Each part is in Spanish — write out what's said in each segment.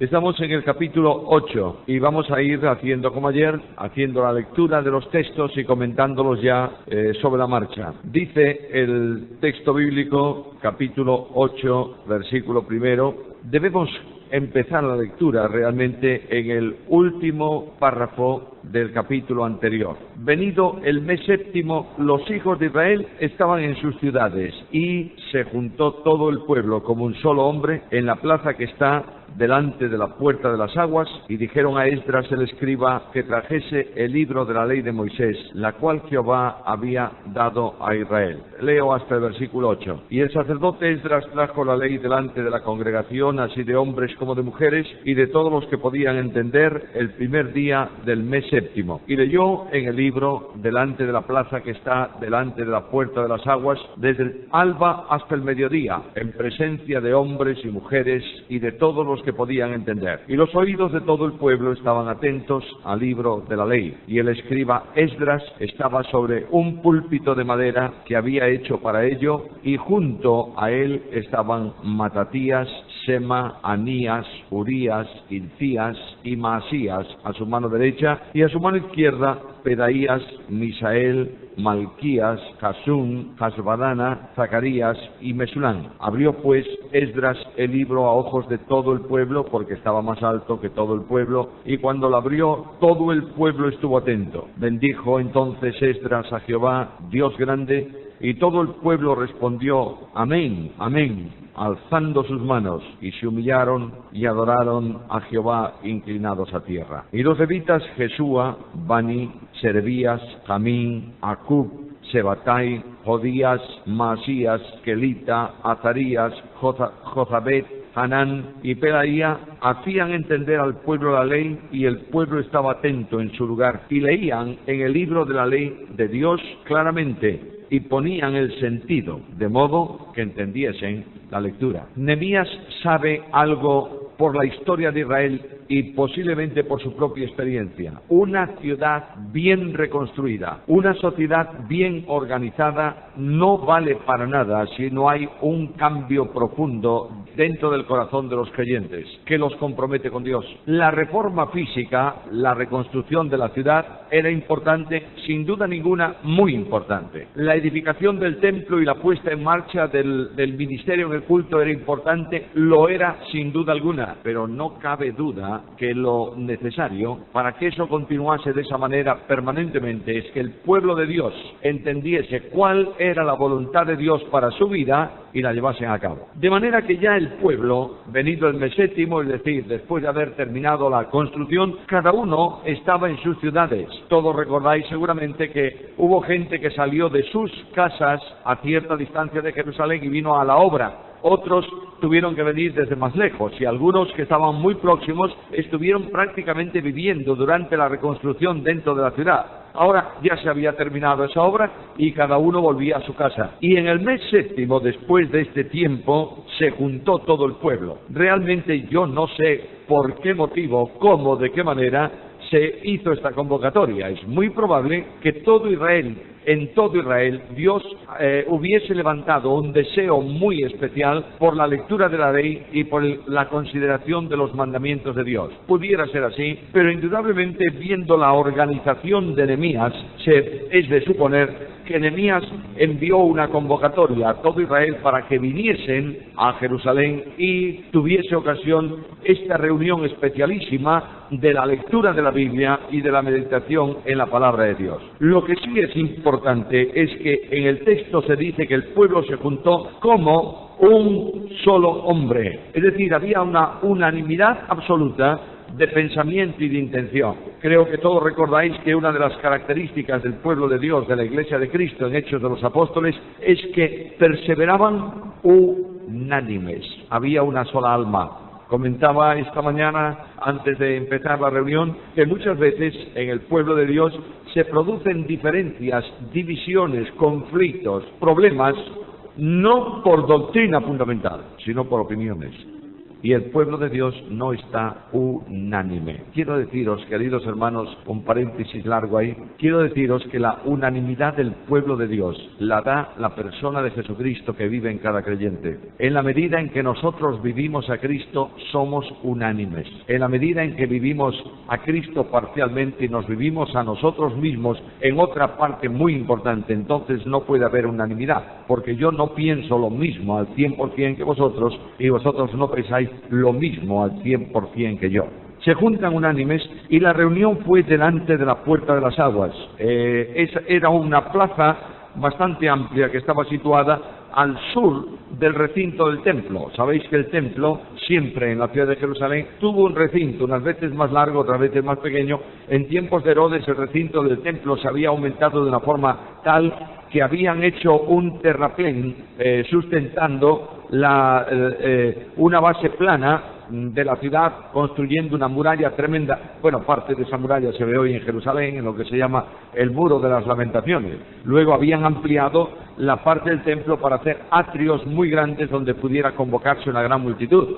Estamos en el capítulo 8 y vamos a ir haciendo como ayer, haciendo la lectura de los textos y comentándolos ya sobre la marcha. Dice el texto bíblico, capítulo 8, versículo 1, debemos empezar la lectura realmente en el último párrafo del capítulo anterior. Venido el mes séptimo, los hijos de Israel estaban en sus ciudades y se juntó todo el pueblo como un solo hombre en la plaza que está delante de la puerta de las aguas, y dijeron a Esdras el escriba que trajese el libro de la ley de Moisés, la cual Jehová había dado a Israel. Leo hasta el versículo 8. Y el sacerdote Esdras trajo la ley delante de la congregación, así de hombres como de mujeres, y de todos los que podían entender, el primer día del mes séptimo. Y leyó en el libro delante de la plaza que está delante de la puerta de las aguas, desde el alba hasta el mediodía, en presencia de hombres y mujeres y de todos los que podían entender. Y los oídos de todo el pueblo estaban atentos al libro de la ley. Y el escriba Esdras estaba sobre un púlpito de madera que había hecho para ello, y junto a él estaban Matatías, Sema, Anías, Urías, Hilcías y Maasías a su mano derecha, y a su mano izquierda Pedaías, Misael, Malquías, Jasún, Hasbadana, Zacarías y Mesulán. Abrió pues Esdras el libro a ojos de todo el pueblo, porque estaba más alto que todo el pueblo, y cuando lo abrió todo el pueblo estuvo atento. Bendijo entonces Esdras a Jehová, Dios grande, y todo el pueblo respondió: Amén, amén, alzando sus manos, y se humillaron y adoraron a Jehová inclinados a tierra. Y los levitas Jesúa, Bani, Serebías, Jamín, Acub, Sebatai, Jodías, Maasías, Kelita, Azarías, Jozabet, Hanán y Pedaía hacían entender al pueblo la ley, y el pueblo estaba atento en su lugar, y leían en el libro de la ley de Dios claramente, y ponían el sentido, de modo que entendiesen la lectura. Nehemías sabe algo por la historia de Israel y posiblemente por su propia experiencia. Una ciudad bien reconstruida, una sociedad bien organizada, no vale para nada si no hay un cambio profundo dentro del corazón de los creyentes que los compromete con Dios. La reforma física, la reconstrucción de la ciudad era importante, sin duda ninguna, muy importante. La edificación del templo y la puesta en marcha del ministerio en el culto era importante, lo era sin duda alguna, pero no cabe duda que lo necesario para que eso continuase de esa manera permanentemente es que el pueblo de Dios entendiese cuál era la voluntad de Dios para su vida y la llevasen a cabo. De manera que ya el pueblo, venido el mes séptimo, es decir, después de haber terminado la construcción, cada uno estaba en sus ciudades. Todos recordáis seguramente que hubo gente que salió de sus casas a cierta distancia de Jerusalén y vino a la obra. Otros tuvieron que venir desde más lejos, y algunos que estaban muy próximos estuvieron prácticamente viviendo durante la reconstrucción dentro de la ciudad. Ahora ya se había terminado esa obra y cada uno volvía a su casa. Y en el mes séptimo, después de este tiempo, se juntó todo el pueblo. Realmente yo no sé por qué motivo, cómo, de qué manera se hizo esta convocatoria. Es muy probable que en todo Israel, Dios hubiese levantado un deseo muy especial por la lectura de la ley y por la consideración de los mandamientos de Dios. Pudiera ser así, pero indudablemente, viendo la organización de Nehemías, es de suponer que Nehemías envió una convocatoria a todo Israel para que viniesen a Jerusalén y tuviese ocasión esta reunión especialísima de la lectura de la Biblia y de la meditación en la palabra de Dios. Lo que sí es importante es que en el texto se dice que el pueblo se juntó como un solo hombre, es decir, había una unanimidad absoluta de pensamiento y de intención. Creo que todos recordáis que una de las características del pueblo de Dios, de la Iglesia de Cristo en Hechos de los Apóstoles, es que perseveraban unánimes. Había una sola alma. Comentaba esta mañana, antes de empezar la reunión, que muchas veces en el pueblo de Dios se producen diferencias, divisiones, conflictos, problemas, no por doctrina fundamental, sino por opiniones. y el pueblo de Dios no está unánime. Quiero deciros, queridos hermanos, un paréntesis largo ahí, quiero deciros que la unanimidad del pueblo de Dios la da la persona de Jesucristo que vive en cada creyente. En la medida en que nosotros vivimos a Cristo, somos unánimes. En la medida en que vivimos a Cristo parcialmente y nos vivimos a nosotros mismos en otra parte muy importante, entonces no puede haber unanimidad, porque yo no pienso lo mismo al 100% que vosotros, y vosotros no pensáis lo mismo al 100% que yo. Se juntan unánimes y la reunión fue delante de la puerta de las aguas. Era una plaza bastante amplia que estaba situada al sur del recinto del templo. Sabéis que el templo siempre en la ciudad de Jerusalén tuvo un recinto, unas veces más largo, otras veces más pequeño. En tiempos de Herodes el recinto del templo se había aumentado de una forma tal que habían hecho un terraplén sustentando una base plana de la ciudad, construyendo una muralla tremenda. Bueno, parte de esa muralla se ve hoy en Jerusalén, en lo que se llama el Muro de las Lamentaciones. Luego habían ampliado la parte del templo para hacer atrios muy grandes donde pudiera convocarse una gran multitud.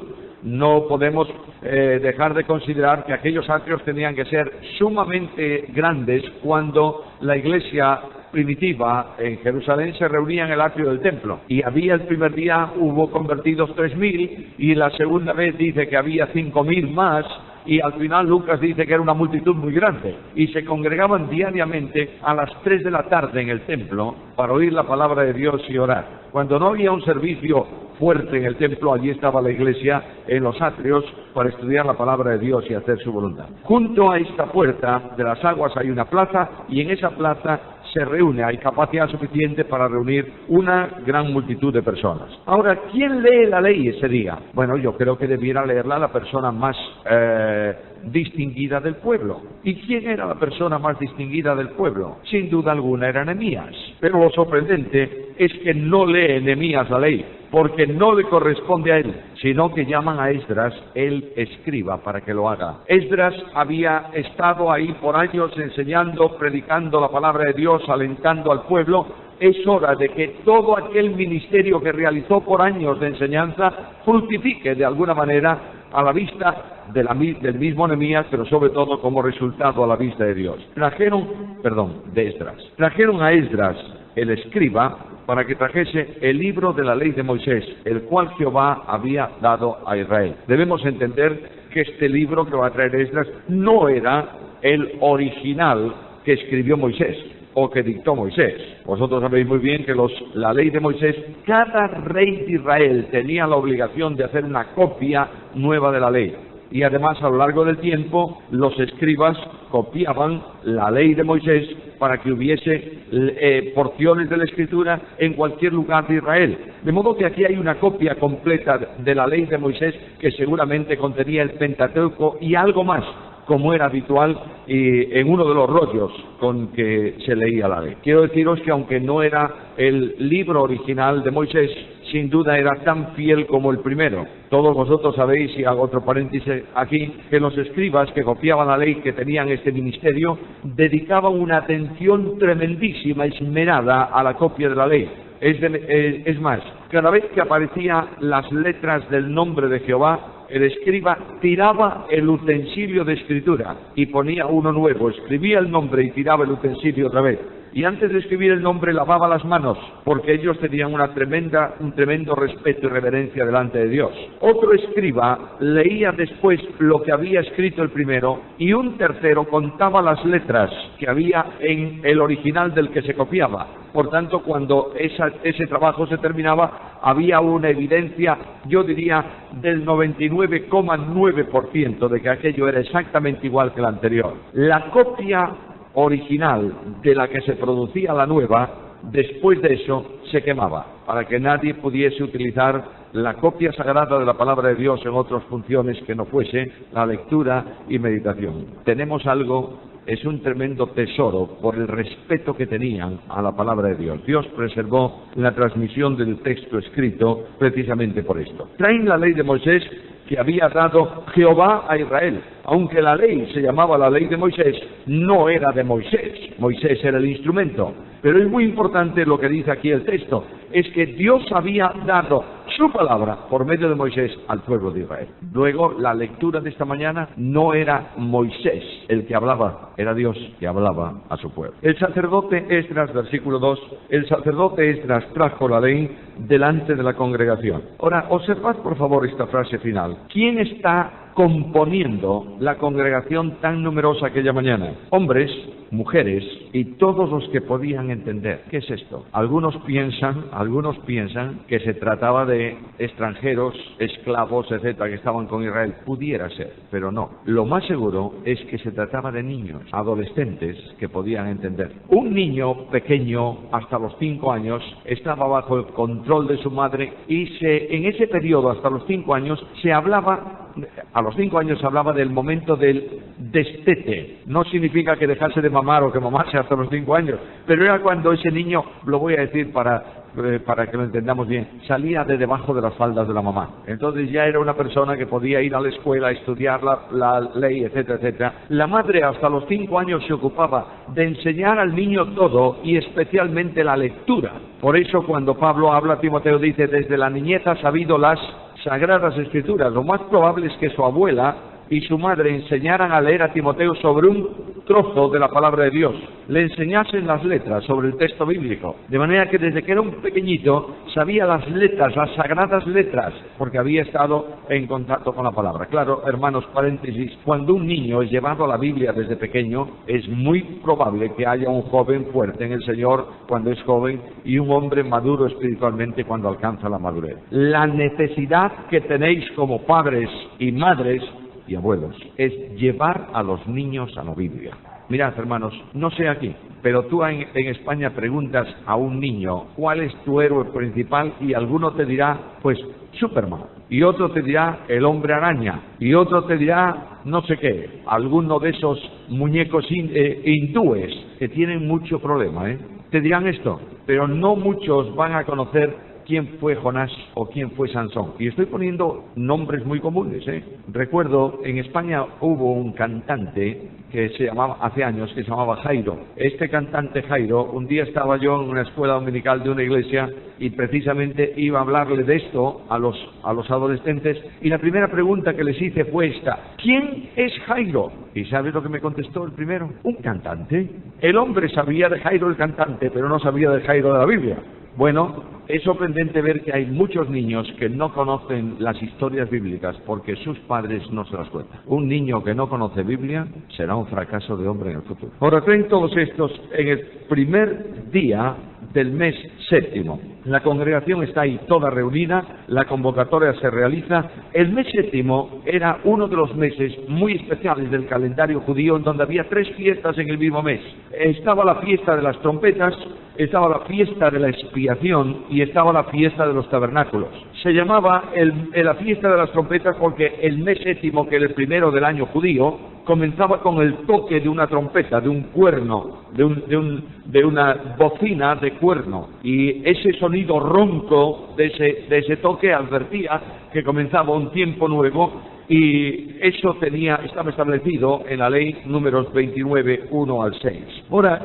No podemos dejar de considerar que aquellos atrios tenían que ser sumamente grandes cuando la iglesia primitiva en Jerusalén se reunía en el atrio del templo, y había el primer día hubo convertidos 3.000 y la segunda vez dice que había 5.000 más, y al final Lucas dice que era una multitud muy grande, y se congregaban diariamente a las 3 de la tarde en el templo para oír la palabra de Dios y orar. Cuando no había un servicio fuerte en el templo, allí estaba la iglesia en los atrios para estudiar la palabra de Dios y hacer su voluntad. Junto a esta puerta de las aguas hay una plaza, y en esa plaza se reúne, hay capacidad suficiente para reunir una gran multitud de personas. Ahora, ¿quién lee la ley ese día? Bueno, yo creo que debiera leerla la persona más distinguida del pueblo. ¿Y quién era la persona más distinguida del pueblo? Sin duda alguna era Nehemías. Pero lo sorprendente es que no lee Nehemías la ley, porque no le corresponde a él, sino que llaman a Esdras, el escriba, para que lo haga. Esdras había estado ahí por años enseñando, predicando la palabra de Dios, alentando al pueblo. Es hora de que todo aquel ministerio que realizó por años de enseñanza fructifique de alguna manera a la vista del mismo Nehemías, pero sobre todo como resultado a la vista de Dios. Trajeron a Esdras, el escriba, para que trajese el libro de la ley de Moisés, el cual Jehová había dado a Israel. Debemos entender que este libro que va a traer Esdras no era el original que escribió Moisés o que dictó Moisés. Vosotros sabéis muy bien que la ley de Moisés, cada rey de Israel tenía la obligación de hacer una copia nueva de la ley. Y además, a lo largo del tiempo, los escribas copiaban la ley de Moisés para que hubiese porciones de la Escritura en cualquier lugar de Israel. De modo que aquí hay una copia completa de la ley de Moisés que seguramente contenía el Pentateuco y algo más, como era habitual en uno de los rollos con que se leía la ley. Quiero deciros que aunque no era el libro original de Moisés, sin duda era tan fiel como el primero. Todos vosotros sabéis, y hago otro paréntesis aquí, que los escribas que copiaban la ley, que tenían este ministerio, dedicaban una atención tremendísima, esmerada a la copia de la ley. Es más, cada vez que aparecían las letras del nombre de Jehová, el escriba tiraba el utensilio de escritura y ponía uno nuevo, escribía el nombre y tiraba el utensilio otra vez. Y antes de escribir el nombre lavaba las manos, porque ellos tenían un tremendo respeto y reverencia delante de Dios. Otro escriba leía después lo que había escrito el primero, y un tercero contaba las letras que había en el original del que se copiaba. Por tanto, cuando ese trabajo se terminaba, había una evidencia, yo diría, del 99,9% de que aquello era exactamente igual que el anterior. La copia original de la que se producía la nueva, después de eso se quemaba, para que nadie pudiese utilizar la copia sagrada de la palabra de Dios en otras funciones que no fuese la lectura y meditación. Tenemos algo, es un tremendo tesoro por el respeto que tenían a la palabra de Dios. Dios preservó la transmisión del texto escrito precisamente por esto. Traen la ley de Moisés que había dado Jehová a Israel. Aunque la ley se llamaba la ley de Moisés, no era de Moisés. Moisés era el instrumento. Pero es muy importante lo que dice aquí el texto, es que Dios había dado su palabra por medio de Moisés al pueblo de Israel. Luego, la lectura de esta mañana no era Moisés el que hablaba, era Dios que hablaba a su pueblo. El sacerdote Esdras, versículo 2, el sacerdote Esdras trajo la ley delante de la congregación. Ahora, observad por favor esta frase final. ¿Quién está componiendo la congregación tan numerosa aquella mañana? Hombres, mujeres y todos los que podían entender. ¿Qué es esto? Algunos piensan que se trataba de extranjeros, esclavos, etcétera, que estaban con Israel. Pudiera ser, pero no. Lo más seguro es que se trataba de niños, adolescentes que podían entender. Un niño pequeño, hasta los 5 años, estaba bajo el control de su madre y en ese periodo, hasta los 5 años, a los 5 años se hablaba del momento del destete. No significa que dejase de mamar o que mamase hasta los 5 años, pero era cuando ese niño, lo voy a decir para que lo entendamos bien, salía de debajo de las faldas de la mamá. Entonces ya era una persona que podía ir a la escuela, estudiar la ley, etcétera, etcétera. La madre hasta los 5 años se ocupaba de enseñar al niño todo y especialmente la lectura. Por eso cuando Pablo habla a Timoteo dice, desde la niñez ha sabido las Sagradas Escrituras. Lo más probable es que su abuela y su madre enseñaran a leer a Timoteo sobre un trozo de la palabra de Dios, le enseñasen las letras sobre el texto bíblico, de manera que desde que era un pequeñito sabía las letras, las sagradas letras, porque había estado en contacto con la palabra. Claro, hermanos, paréntesis, cuando un niño es llevado a la Biblia desde pequeño, es muy probable que haya un joven fuerte en el Señor cuando es joven y un hombre maduro espiritualmente cuando alcanza la madurez. La necesidad que tenéis como padres y madres y abuelos es llevar a los niños a la Biblia. Mirad, hermanos, no sé aquí, pero tú en España preguntas a un niño cuál es tu héroe principal y alguno te dirá, pues, Superman, y otro te dirá el hombre araña, y otro te dirá no sé qué, alguno de esos muñecos hindúes que tienen mucho problema, te dirán esto, pero no muchos van a conocer quién fue Jonás o quién fue Sansón. Y estoy poniendo nombres muy comunes, Recuerdo, en España hubo un cantante que se llamaba, hace años, que se llamaba Jairo. Este cantante Jairo, un día estaba yo en una escuela dominical de una iglesia y precisamente iba a hablarle de esto a los adolescentes y la primera pregunta que les hice fue esta: ¿quién es Jairo? ¿Y sabes lo que me contestó el primero? Un cantante. El hombre sabía de Jairo el cantante, pero no sabía de Jairo de la Biblia. Bueno, es sorprendente ver que hay muchos niños que no conocen las historias bíblicas porque sus padres no se las cuentan. Un niño que no conoce Biblia será un fracaso de hombre en el futuro. Ahora, traen todos estos en el primer día del mes séptimo. La congregación está ahí toda reunida, la convocatoria se realiza. El mes séptimo era uno de los meses muy especiales del calendario judío, en donde había 3 fiestas en el mismo mes. Estaba la fiesta de las trompetas, estaba la fiesta de la expiación y estaba la fiesta de los tabernáculos. Se llamaba la fiesta de las trompetas porque el mes séptimo, que era el primero del año judío, comenzaba con el toque de una trompeta, de un cuerno, de una bocina de cuerno, y ese sonido ronco de ese toque advertía que comenzaba un tiempo nuevo, y eso estaba establecido en la ley Números 29, 1 al 6. Ahora,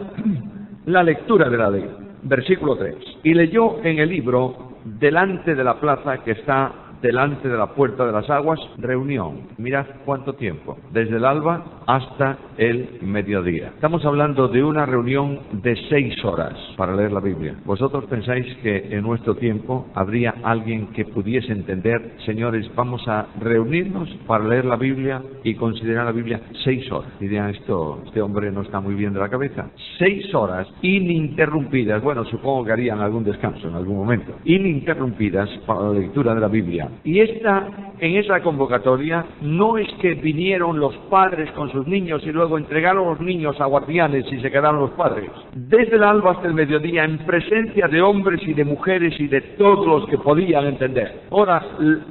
la lectura de la ley, versículo 3. Y leyó en el libro, delante de la plaza que está delante de la puerta de las aguas, reunión. Mirad cuánto tiempo, desde el alba hasta el mediodía. Estamos hablando de una reunión de 6 horas para leer la Biblia. ¿Vosotros pensáis que en nuestro tiempo habría alguien que pudiese entender, señores, vamos a reunirnos para leer la Biblia y considerar la Biblia 6 horas? Dirían, este hombre no está muy bien de la cabeza. 6 horas ininterrumpidas. Bueno, supongo que harían algún descanso en algún momento. Ininterrumpidas para la lectura de la Biblia. Y en esa convocatoria no es que vinieron los padres con sus niños y luego entregaron los niños a guardianes y se quedaron los padres. Desde el alba hasta el mediodía, en presencia de hombres y de mujeres y de todos los que podían entender. Ahora,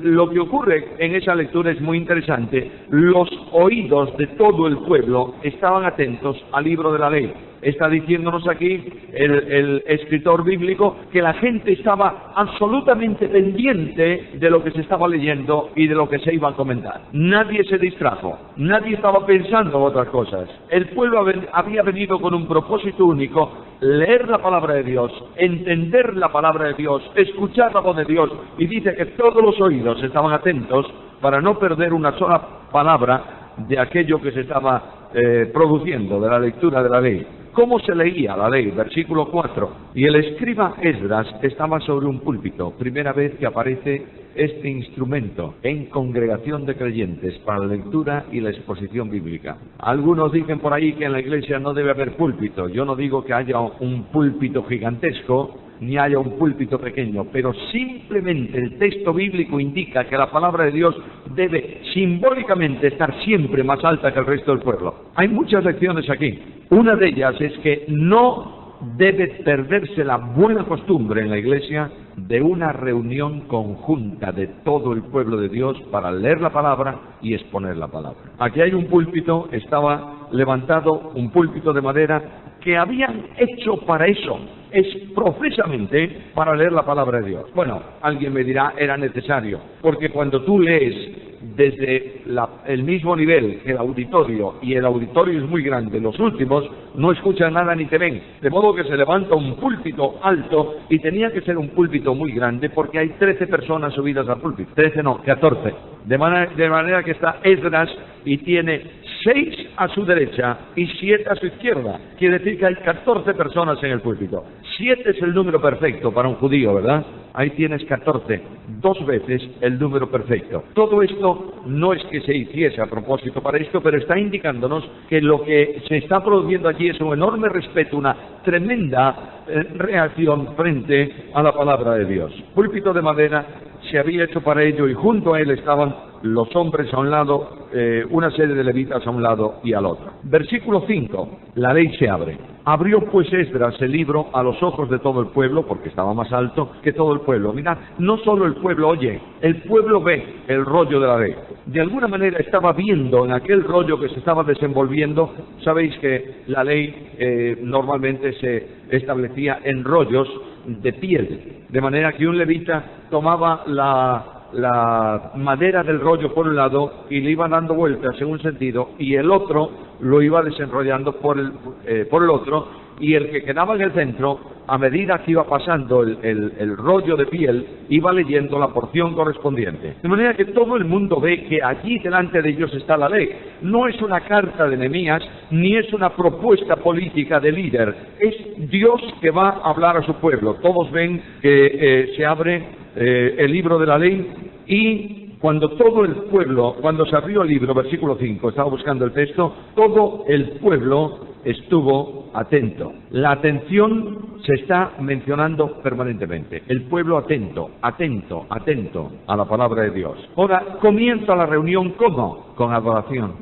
lo que ocurre en esa lectura es muy interesante. Los oídos de todo el pueblo estaban atentos al libro de la ley. Está diciéndonos aquí el escritor bíblico que la gente estaba absolutamente pendiente de lo que se estaba leyendo y de lo que se iba a comentar. Nadie se distrajo, nadie estaba pensando en otras cosas. El pueblo había venido con un propósito único: leer la palabra de Dios, entender la palabra de Dios, escuchar la voz de Dios, y dice que todos los oídos estaban atentos para no perder una sola palabra de aquello que se estaba produciendo, de la lectura de la ley. ¿Cómo se leía la ley? Versículo 4. Y el escriba Esdras estaba sobre un púlpito. Primera vez que aparece este instrumento en congregación de creyentes para la lectura y la exposición bíblica. Algunos dicen por ahí que en la iglesia no debe haber púlpito. Yo no digo que haya un púlpito gigantesco, ni haya un púlpito pequeño, pero simplemente el texto bíblico indica que la palabra de Dios debe simbólicamente estar siempre más alta que el resto del pueblo. Hay muchas lecciones aquí. Una de ellas es que no debe perderse la buena costumbre en la iglesia de una reunión conjunta de todo el pueblo de Dios para leer la palabra y exponer la palabra. Aquí hay un púlpito, estaba levantado un púlpito de madera que habían hecho para eso, es profesamente para leer la palabra de Dios. Bueno, alguien me dirá, era necesario, porque cuando tú lees desde el mismo nivel que el auditorio, y el auditorio es muy grande, los últimos no escuchan nada ni te ven, de modo que se levanta un púlpito alto, y tenía que ser un púlpito muy grande porque hay 13 personas subidas al púlpito, 13 no, 14, de manera que está Esdras y tiene 6 a su derecha y 7 a su izquierda. Quiere decir que hay 14 personas en el púlpito. 7 es el número perfecto para un judío, ¿verdad? Ahí tienes 14, 2 veces el número perfecto. Todo esto no es que se hiciese a propósito para esto, pero está indicándonos que lo que se está produciendo allí es un enorme respeto, una tremenda reacción frente a la palabra de Dios. Púlpito de madera se había hecho para ello, y junto a él estaban los hombres a un lado, una serie de levitas a un lado y al otro. Versículo 5, la ley se abre. Abrió pues Esdras el libro a los ojos de todo el pueblo, porque estaba más alto que todo el pueblo. Mirad, no solo el pueblo oye, el pueblo ve el rollo de la ley. De alguna manera estaba viendo en aquel rollo que se estaba desenvolviendo. Sabéis que la ley normalmente se establecía en rollos de piel, de manera que un levita tomaba la madera del rollo por un lado y le iba dando vueltas en un sentido, y el otro lo iba desenrollando por el otro, y el que quedaba en el centro, a medida que iba pasando el rollo de piel, iba leyendo la porción correspondiente. De manera que todo el mundo ve que allí delante de ellos está la ley. No es una carta de Nehemías, ni es una propuesta política de líder. Es Dios que va a hablar a su pueblo. Todos ven que se abre el libro de la ley, y cuando todo el pueblo, cuando se abrió el libro, versículo 5, estaba buscando el texto, todo el pueblo estuvo atento. La atención se está mencionando permanentemente. El pueblo atento, atento, atento a la palabra de Dios. Ahora comienza la reunión, ¿cómo? Con adoración.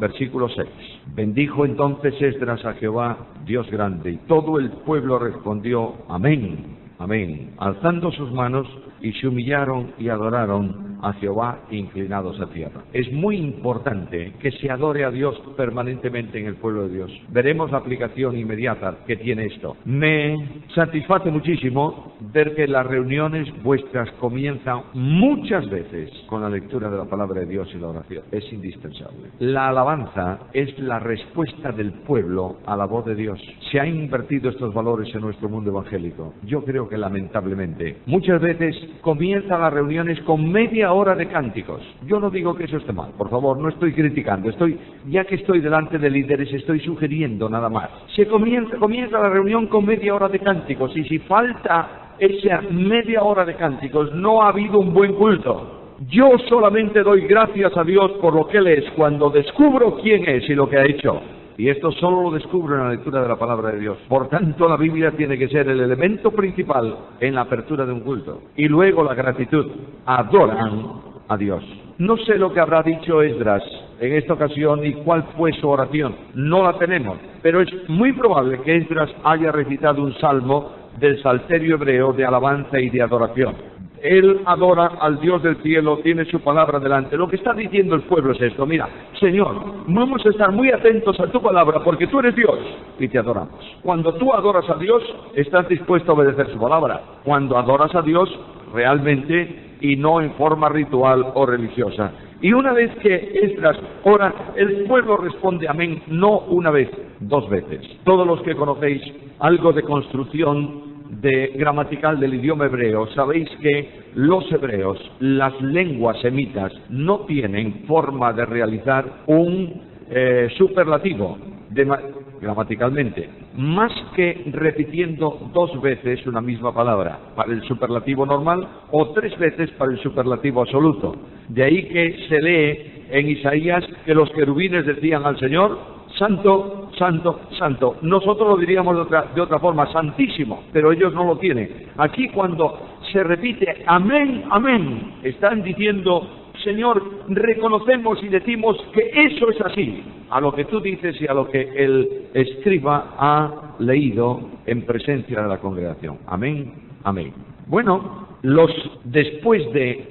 Versículo 6. Bendijo entonces Esdras a Jehová, Dios grande, y todo el pueblo respondió, amén. Amén. Alzando sus manos, y se humillaron y adoraron a Jehová inclinados a tierra. Es muy importante que se adore a Dios permanentemente en el pueblo de Dios. Veremos la aplicación inmediata que tiene esto. Me satisface muchísimo ver que las reuniones vuestras comienzan muchas veces con la lectura de la palabra de Dios y la oración. Es indispensable. La alabanza es la respuesta del pueblo a la voz de Dios. Se han invertido estos valores en nuestro mundo evangélico. Yo creo que lamentablemente muchas veces comienzan las reuniones con media hora de cánticos. Yo no digo que eso esté mal, por favor, no estoy criticando, ya que estoy delante de líderes, estoy sugiriendo nada más. Comienza la reunión con media hora de cánticos, y si falta esa media hora de cánticos, no ha habido un buen culto. Yo solamente doy gracias a Dios por lo que Él es cuando descubro quién es y lo que ha hecho. Y esto solo lo descubro en la lectura de la palabra de Dios. Por tanto, la Biblia tiene que ser el elemento principal en la apertura de un culto. Y luego la gratitud. Adoran a Dios. No sé lo que habrá dicho Esdras en esta ocasión y cuál fue su oración. No la tenemos. Pero es muy probable que Esdras haya recitado un salmo del salterio hebreo de alabanza y de adoración. él adora al Dios del cielo, tiene su palabra delante. Lo que está diciendo el pueblo es esto: mira, Señor, vamos a estar muy atentos a tu palabra porque tú eres Dios y te adoramos. Cuando tú adoras a Dios, estás dispuesto a obedecer su palabra. Cuando adoras a Dios realmente y no en forma ritual o religiosa. Y una vez que Esdras ora, el pueblo responde amén, no una vez, 2 veces. Todos los que conocéis algo de construcción gramatical del idioma hebreo, sabéis que los hebreos, las lenguas semitas, no tienen forma de realizar un superlativo gramaticalmente, más que repitiendo 2 veces una misma palabra para el superlativo normal o 3 veces para el superlativo absoluto. De ahí que se lee en Isaías que los querubines decían al Señor: Santo, Santo, Santo. Nosotros lo diríamos de otra forma, Santísimo, pero ellos no lo tienen. Aquí cuando se repite amén, amén, están diciendo: Señor, reconocemos y decimos que eso es así, a lo que tú dices y a lo que el escriba ha leído en presencia de la congregación. Amén, amén. Bueno, después de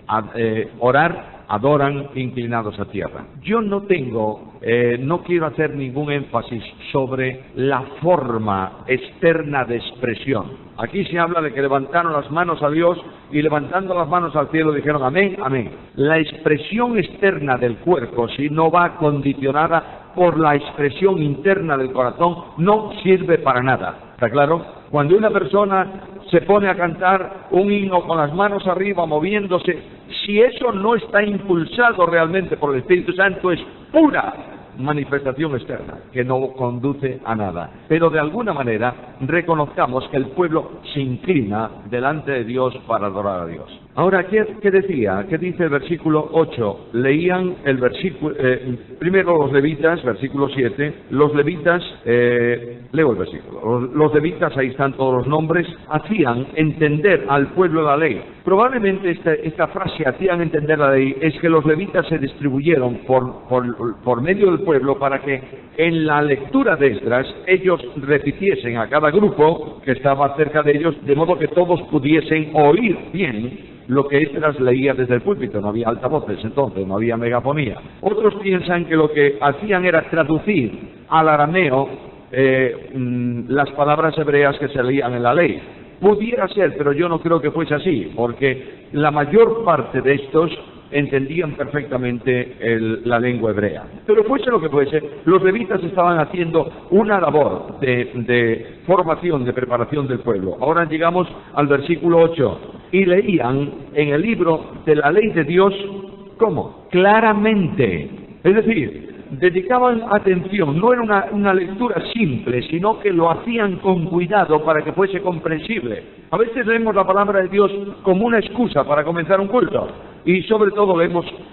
orar, adoran inclinados a tierra. Yo no quiero hacer ningún énfasis sobre la forma externa de expresión. Aquí se habla de que levantaron las manos a Dios y levantando las manos al cielo dijeron amén, amén. La expresión externa del cuerpo, si no va condicionada por la expresión interna del corazón, no sirve para nada. ¿Está claro? Cuando una persona se pone a cantar un himno con las manos arriba, moviéndose, si eso no está impulsado realmente por el Espíritu Santo, es pura manifestación externa, que no conduce a nada. Pero de alguna manera reconozcamos que el pueblo se inclina delante de Dios para adorar a Dios. Ahora, ¿qué decía? ¿Qué dice el versículo 8? Leían el versículo, primero los levitas, versículo 7, los levitas, leo el versículo, los levitas, ahí están todos los nombres, hacían entender al pueblo la ley. Probablemente esta frase, hacían entender la ley, es que los levitas se distribuyeron por medio del pueblo para que en la lectura de Esdras ellos repitiesen a cada grupo que estaba cerca de ellos, de modo que todos pudiesen oír bien lo que Esdras leía desde el púlpito. No había altavoces entonces, no había megafonía. Otros piensan que lo que hacían era traducir al arameo las palabras hebreas que se leían en la ley. Pudiera ser, pero yo no creo que fuese así, porque la mayor parte de estos entendían perfectamente la lengua hebrea. Pero fuese lo que fuese, los levitas estaban haciendo una labor de formación, de preparación del pueblo. Ahora llegamos al versículo 8, y leían en el libro de la ley de Dios, ¿cómo? Claramente. Es decir, dedicaban atención, no era una lectura simple, sino que lo hacían con cuidado para que fuese comprensible. A veces leemos la palabra de Dios como una excusa para comenzar un culto, y sobre todo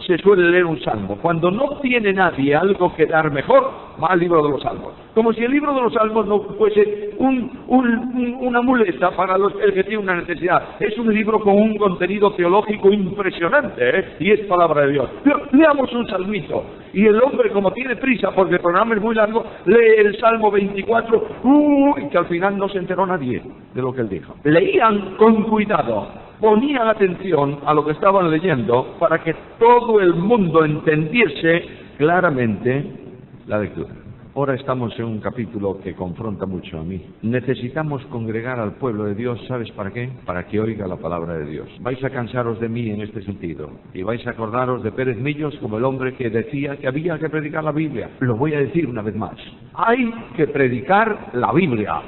se suele leer un salmo. Cuando no tiene nadie algo que dar mejor, va al libro de los salmos. Como si el libro de los salmos no fuese una muleta para el que tiene una necesidad. Es un libro con un contenido teológico impresionante, y es palabra de Dios. Pero leamos un salmito, y el hombre, como tiene prisa porque el programa es muy largo, lee el Salmo 24, y que al final no se enteró nadie de lo que él dijo. Leían con cuidado, ponían atención a lo que estaban leyendo para que todo el mundo entendiese claramente la lectura. Ahora estamos en un capítulo que confronta mucho a mí. Necesitamos congregar al pueblo de Dios, ¿sabes para qué? Para que oiga la palabra de Dios. Vais a cansaros de mí en este sentido, y vais a acordaros de Pérez Millos como el hombre que decía que había que predicar la Biblia. Lo voy a decir una vez más. Hay que predicar la Biblia,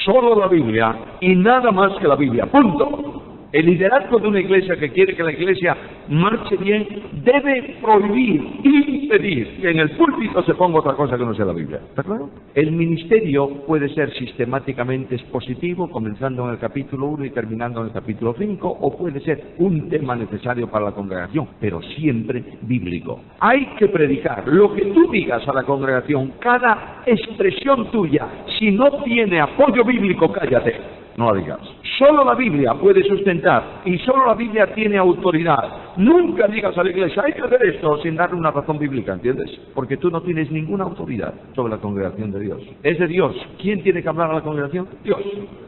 solo la Biblia, y nada más que la Biblia. ¡Punto! El liderazgo de una iglesia que quiere que la iglesia marche bien debe prohibir, impedir que en el púlpito se ponga otra cosa que no sea la Biblia. ¿Está claro? El ministerio puede ser sistemáticamente expositivo, comenzando en el capítulo 1 y terminando en el capítulo 5, o puede ser un tema necesario para la congregación, pero siempre bíblico. Hay que predicar lo que tú digas a la congregación, cada expresión tuya, si no tiene apoyo bíblico, cállate. no la digas. Solo la Biblia puede sustentar y solo la Biblia tiene autoridad. Nunca digas a la iglesia, hay que hacer esto, sin darle una razón bíblica, ¿entiendes? Porque tú no tienes ninguna autoridad sobre la congregación de Dios. Es de Dios. ¿Quién tiene que hablar a la congregación? Dios.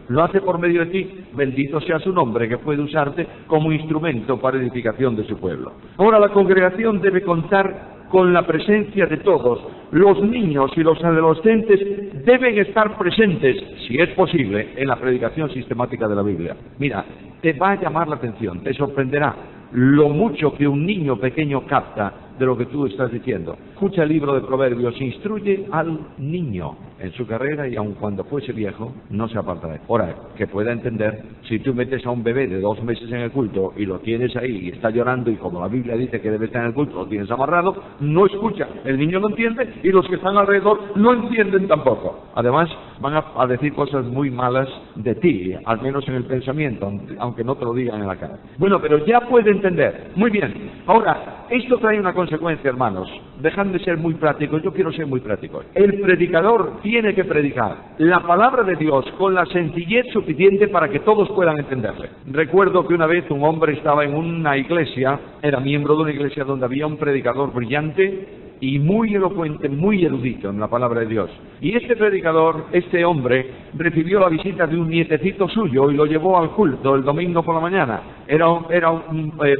Lo hace por medio de ti. Bendito sea su nombre, que puede usarte como instrumento para edificación de su pueblo. Ahora, la congregación debe contar con la presencia de todos. Los niños y los adolescentes deben estar presentes, si es posible, en la predicación sistemática de la Biblia. Mira, te va a llamar la atención, te sorprenderá lo mucho que un niño pequeño capta de lo que tú estás diciendo. Escucha el libro de Proverbios, instruye al niño en su carrera y aun cuando fuese viejo, no se apartará. Ahora, que pueda entender, si tú metes a un bebé de 2 meses en el culto y lo tienes ahí y está llorando y como la Biblia dice que debe estar en el culto, lo tienes amarrado, no escucha, el niño no entiende y los que están alrededor no entienden tampoco. Además, van a decir cosas muy malas de ti, al menos en el pensamiento, aunque no te lo digan en la cara. Bueno, pero ya puede entender. Muy bien. Ahora, esto trae una consecuencia, hermanos. Dejad de ser muy prácticos, yo quiero ser muy práctico. El predicador tiene que predicar la palabra de Dios con la sencillez suficiente para que todos puedan entenderle. Recuerdo que una vez un hombre estaba en una iglesia, era miembro de una iglesia donde había un predicador brillante y muy elocuente, muy erudito en la palabra de Dios. Y este predicador, este hombre, recibió la visita de un nietecito suyo y lo llevó al culto el domingo por la mañana.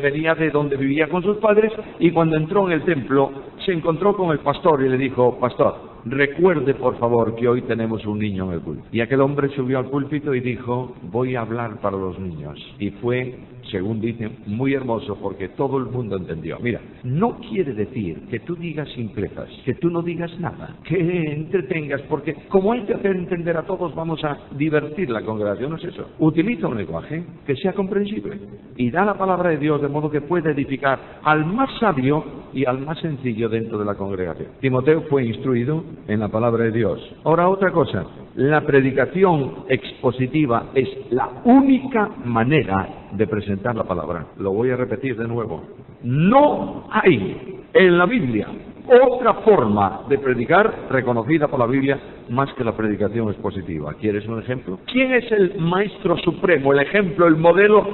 Venía de donde vivía con sus padres y cuando entró en el templo se encontró con el pastor y le dijo, pastor, recuerde por favor que hoy tenemos un niño en el culto. Y aquel hombre subió al púlpito y dijo, voy a hablar para los niños. Y fue, según dicen, muy hermoso porque todo el mundo entendió. Mira, no quiere decir que tú digas simplezas, que tú no digas nada, que entretengas, porque como hay que hacer entender a todos, vamos a divertir la congregación, no es eso. Utiliza un lenguaje que sea comprensible y da la palabra de Dios de modo que pueda edificar al más sabio y al más sencillo dentro de la congregación. Timoteo fue instruido en la palabra de Dios. Ahora, otra cosa, la predicación expositiva es la única manera de presentar la palabra. Lo voy a repetir de nuevo. No hay en la Biblia otra forma de predicar reconocida por la Biblia más que la predicación expositiva. ¿Quieres un ejemplo? ¿Quién es el maestro supremo, el ejemplo, el modelo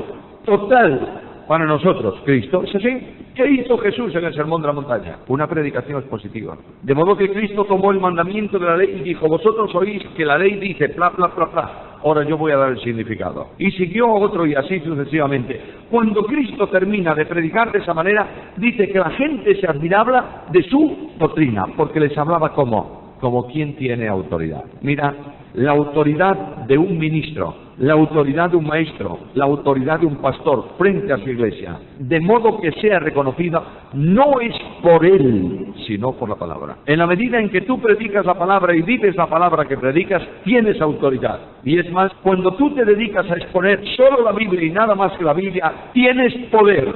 total para nosotros? Cristo. ¿Es así? ¿Qué hizo Jesús en el Sermón de la Montaña? Una predicación expositiva. De modo que Cristo tomó el mandamiento de la ley y dijo, vosotros oís que la ley dice, bla, bla, bla, bla. Ahora yo voy a dar el significado. Y siguió otro y así sucesivamente. Cuando Cristo termina de predicar de esa manera, dice que la gente se admiraba de su doctrina, porque les hablaba como quien tiene autoridad. Mira, la autoridad de un ministro, la autoridad de un maestro, la autoridad de un pastor frente a su iglesia, de modo que sea reconocida, no es por él, sino por la palabra. En la medida en que tú predicas la palabra y vives la palabra que predicas, tienes autoridad. Y es más, cuando tú te dedicas a exponer solo la Biblia y nada más que la Biblia, tienes poder.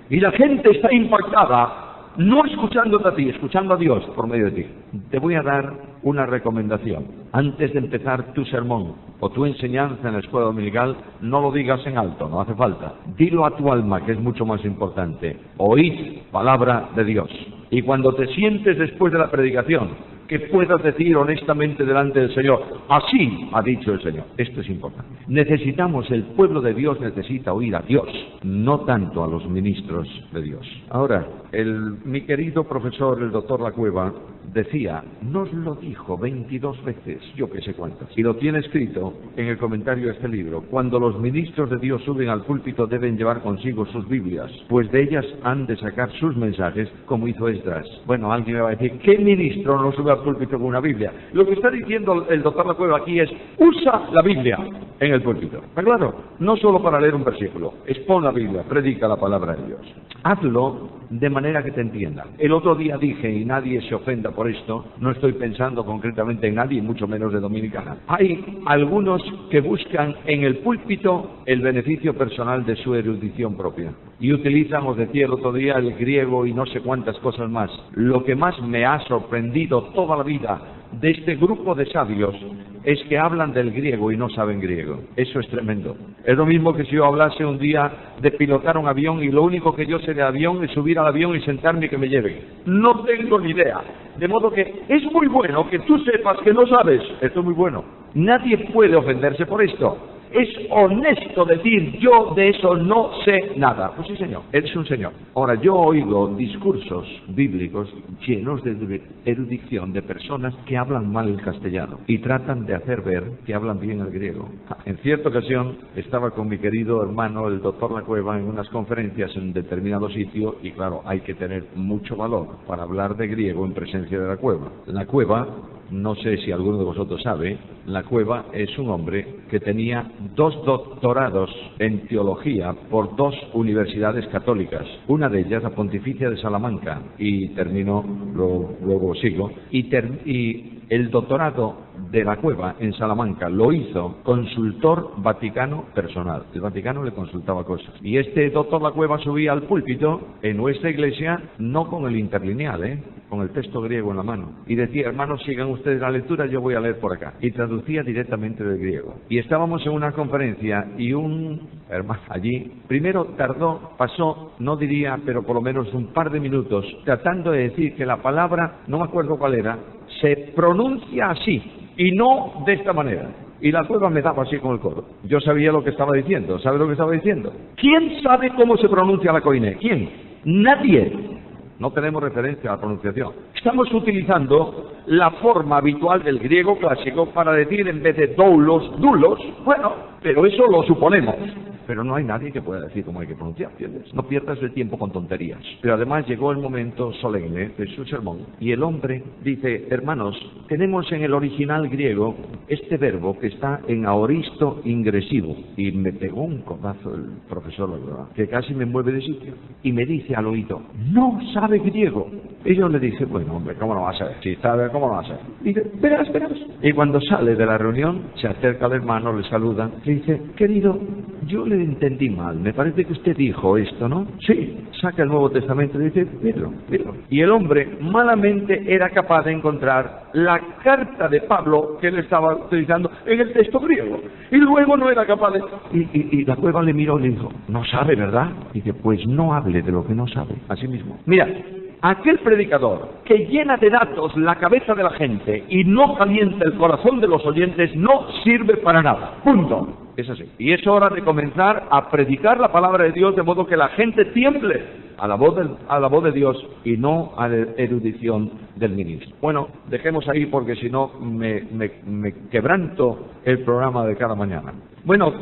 Y la gente está impactada, no escuchándote a ti, escuchando a Dios por medio de ti. Te voy a dar una recomendación. Antes de empezar tu sermón o tu enseñanza en la escuela dominical, no lo digas en alto, no hace falta. Dilo a tu alma, que es mucho más importante. Oíd palabra de Dios. Y cuando te sientes después de la predicación, que puedas decir honestamente delante del Señor, así ha dicho el Señor. Esto es importante. El pueblo de Dios necesita oír a Dios, no tanto a los ministros de Dios. Ahora, mi querido profesor, el doctor Lacueva, decía, nos lo dijo 22 veces, yo que sé cuántas, y lo tiene escrito en el comentario de este libro. Cuando los ministros de Dios suben al púlpito deben llevar consigo sus Biblias, pues de ellas han de sacar sus mensajes, como hizo Esdras. Bueno, alguien me va a decir, ¿qué ministro no sube al púlpito con una Biblia? Lo que está diciendo el doctor Lacueva aquí es, usa la Biblia en el púlpito. ¿Está claro? No solo para leer un versículo, expon la Biblia, predica la palabra de Dios. Hazlo de manera que te entiendan. El otro día dije, y nadie se ofenda por esto, no estoy pensando concretamente en nadie, mucho menos de Dominicana. Hay algunos que buscan en el púlpito el beneficio personal de su erudición propia. Y utilizan, os decía el otro día, el griego y no sé cuántas cosas más. Lo que más me ha sorprendido toda la vida de este grupo de sabios es que hablan del griego y no saben griego. Eso es tremendo. Es lo mismo que si yo hablase un día de pilotar un avión y lo único que yo sé de avión es subir al avión y sentarme y que me lleven. No tengo ni idea. De modo que es muy bueno que tú sepas que no sabes. Esto es muy bueno. Nadie puede ofenderse por esto. Es honesto decir, yo de eso no sé nada. Pues sí, señor, eres un señor. Ahora, yo oigo discursos bíblicos llenos de erudición de personas que hablan mal el castellano y tratan de hacer ver que hablan bien el griego. En cierta ocasión estaba con mi querido hermano, el doctor Lacueva, en unas conferencias en un determinado sitio y claro, hay que tener mucho valor para hablar de griego en presencia de Lacueva. Lacueva, no sé si alguno de vosotros sabe, Lacueva es un hombre que tenía 2 doctorados en teología por 2 universidades católicas. Una de ellas, la Pontificia de Salamanca, y terminó, luego sigo, y el doctorado de Lacueva en Salamanca lo hizo consultor vaticano personal. El Vaticano le consultaba cosas. Y este doctor Lacueva subía al púlpito en nuestra iglesia, no con el interlineal, con el texto griego en la mano. Y decía, hermanos, sigan ustedes la lectura, yo voy a leer por acá. Y traducía directamente del griego. Y estábamos en una conferencia y un hermano allí, primero pasó, no diría, pero por lo menos un par de minutos, tratando de decir que la palabra, no me acuerdo cuál era, se pronuncia así y no de esta manera. Y Lacueva me daba así con el codo. Yo sabía lo que estaba diciendo. ¿Sabe lo que estaba diciendo? ¿Quién sabe cómo se pronuncia la koiné? ¿Quién? Nadie. No tenemos referencia a la pronunciación. Estamos utilizando la forma habitual del griego clásico para decir en vez de doulos, dulos. Bueno, pero eso lo suponemos. Pero no hay nadie que pueda decir cómo hay que pronunciar, ¿entiendes? No pierdas el tiempo con tonterías. Pero además llegó el momento solemne de su sermón y el hombre dice, hermanos, tenemos en el original griego este verbo que está en aoristo ingresivo. Y me pegó un codazo el profesor, la verdad, que casi me mueve de sitio. Y me dice al oído, no sabe griego. Y yo le dije, bueno, hombre, ¿cómo lo vas a saber? Si sabe, ¿cómo lo vas a saber? Y dice, verás. Y cuando sale de la reunión, se acerca al hermano, le saluda, le dice, querido, yo le entendí mal, me parece que usted dijo esto, ¿no? Sí, saca el Nuevo Testamento y dice, míralo. Y el hombre malamente era capaz de encontrar la carta de Pablo que él estaba utilizando en el texto griego. Y luego no era capaz de... Y Lacueva le miró y le dijo, no sabe, ¿verdad? Y dice, pues no hable de lo que no sabe. Así mismo. Mira, aquel predicador que llena de datos la cabeza de la gente y no calienta el corazón de los oyentes no sirve para nada. Punto. Es así. Y es hora de comenzar a predicar la palabra de Dios de modo que la gente tiemble a la voz de Dios y no a la erudición del ministro. Bueno, dejemos ahí porque si no me quebranto el programa de cada mañana. Bueno,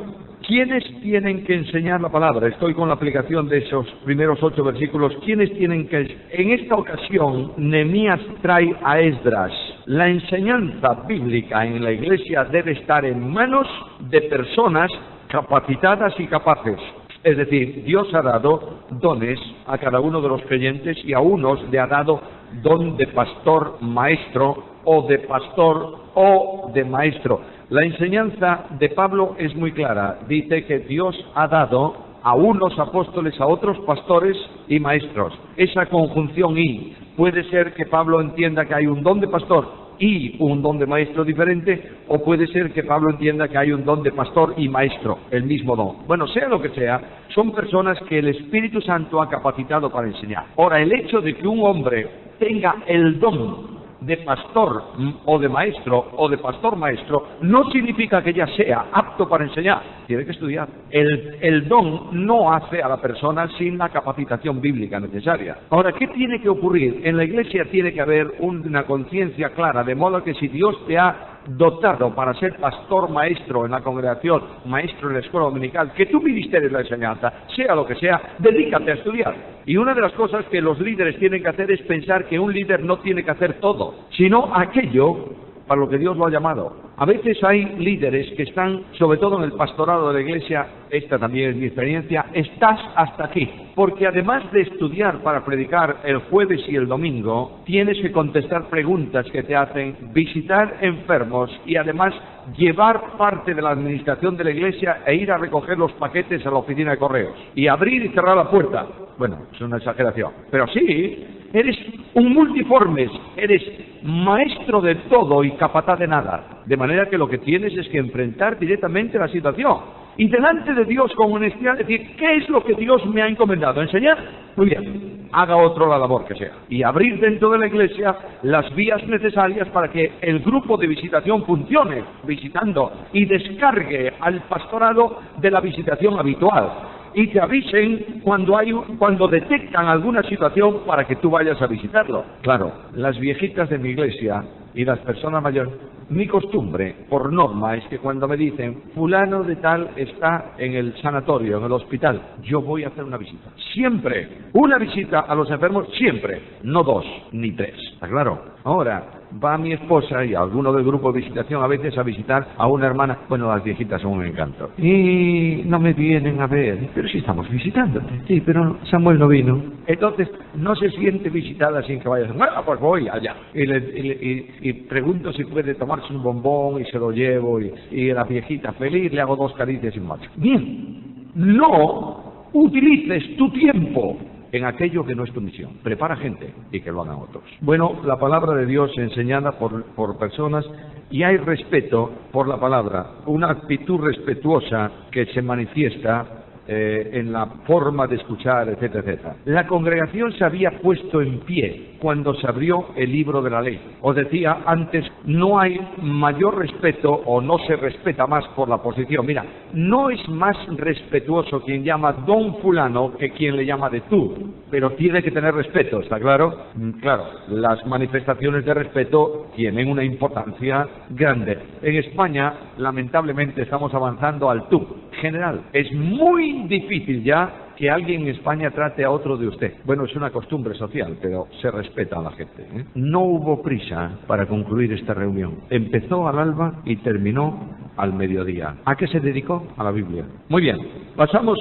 ¿quiénes tienen que enseñar la palabra? Estoy con la aplicación de esos primeros 8 versículos. ¿Quiénes tienen que...? En esta ocasión, Nehemías trae a Esdras. La enseñanza bíblica en la iglesia debe estar en manos de personas capacitadas y capaces. Es decir, Dios ha dado dones a cada uno de los creyentes y a unos le ha dado don de pastor maestro o de pastor o de maestro. La enseñanza de Pablo es muy clara. Dice que Dios ha dado a unos apóstoles, a otros pastores y maestros. Esa conjunción y puede ser que Pablo entienda que hay un don de pastor y un don de maestro diferente, o puede ser que Pablo entienda que hay un don de pastor y maestro, el mismo don. Bueno, sea lo que sea, son personas que el Espíritu Santo ha capacitado para enseñar. Ahora, el hecho de que un hombre tenga el don de pastor o de pastor maestro, no significa que ya sea apto para enseñar. Tiene que estudiar. El don no hace a la persona sin la capacitación bíblica necesaria. Ahora, ¿qué tiene que ocurrir? En la iglesia tiene que haber una conciencia clara, de modo que si Dios te ha dotado para ser pastor maestro en la congregación, maestro en la escuela dominical, que tu ministerio es la enseñanza, sea lo que sea, dedícate a estudiar. Y una de las cosas que los líderes tienen que hacer es pensar que un líder no tiene que hacer todo, sino aquello para lo que Dios lo ha llamado. A veces hay líderes que están, sobre todo en el pastorado de la iglesia, esta también es mi experiencia, estás hasta aquí. Porque además de estudiar para predicar el jueves y el domingo, tienes que contestar preguntas que te hacen, visitar enfermos y además llevar parte de la administración de la iglesia e ir a recoger los paquetes a la oficina de correos. Y abrir y cerrar la puerta. Bueno, es una exageración. Pero sí, eres un multiformes, eres maestro de todo y capataz de nada. De manera que lo que tienes es que enfrentar directamente la situación. y delante de Dios con honestidad decir, ¿qué es lo que Dios me ha encomendado? ¿Enseñar? Muy bien, haga otro la labor que sea. Y abrir dentro de la iglesia las vías necesarias para que el grupo de visitación funcione, visitando, y descargue al pastorado de la visitación habitual. Y te avisen cuando detectan alguna situación para que tú vayas a visitarlo. Claro, las viejitas de mi iglesia y las personas mayores, mi costumbre, por norma, es que cuando me dicen fulano de tal está en el sanatorio, en el hospital, yo voy a hacer una visita. Siempre, una visita a los enfermos, siempre, no 2 ni 3. ¿Está claro? Ahora, va mi esposa y alguno del grupo de visitación a veces a visitar a una hermana. Bueno, las viejitas son un encanto. Y no me vienen a ver. Pero si estamos visitándote. Sí, pero Samuel no vino. Entonces, no se siente visitada sin que vayas. Bueno, pues voy allá. Y pregunto si puede tomarse un bombón y se lo llevo. Y la viejita feliz le hago 2 caricias y un macho. Bien, no utilices tu tiempo en aquello que no es tu misión. Prepara gente y que lo hagan otros. Bueno, la palabra de Dios enseñada por personas, y hay respeto por la palabra, una actitud respetuosa que se manifiesta en la forma de escuchar, etcétera, etcétera. La congregación se había puesto en pie cuando se abrió el libro de la ley. Os decía antes, no hay mayor respeto o no se respeta más por la posición. Mira, no es más respetuoso quien llama don fulano que quien le llama de tú, pero tiene que tener respeto, ¿está claro? Claro, las manifestaciones de respeto tienen una importancia grande. En España, lamentablemente, estamos avanzando al tú general. Es muy difícil ya que alguien en España trate a otro de usted. Bueno, es una costumbre social, pero se respeta a la gente, ¿eh? No hubo prisa para concluir esta reunión. Empezó al alba y terminó al mediodía. ¿A qué se dedicó? A la Biblia. Muy bien, pasamos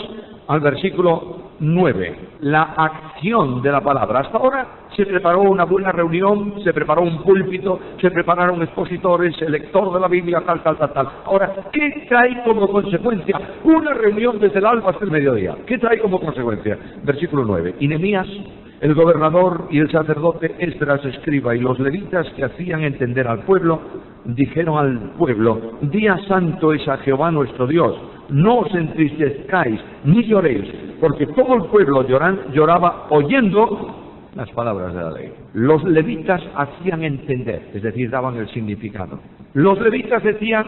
al versículo 9, la acción de la palabra. Hasta ahora se preparó una buena reunión, se preparó un púlpito, se prepararon expositores, el lector de la Biblia, tal. Ahora, ¿qué trae como consecuencia una reunión desde el alba hasta el mediodía? ¿Qué trae como consecuencia? Versículo 9, y Nehemías, el gobernador y el sacerdote Esdras escriba y los levitas que hacían entender al pueblo, dijeron al pueblo, día santo es a Jehová nuestro Dios, no os entristezcáis ni lloréis, porque todo el pueblo lloraba oyendo las palabras de la ley. Los levitas hacían entender, es decir, daban el significado. Los levitas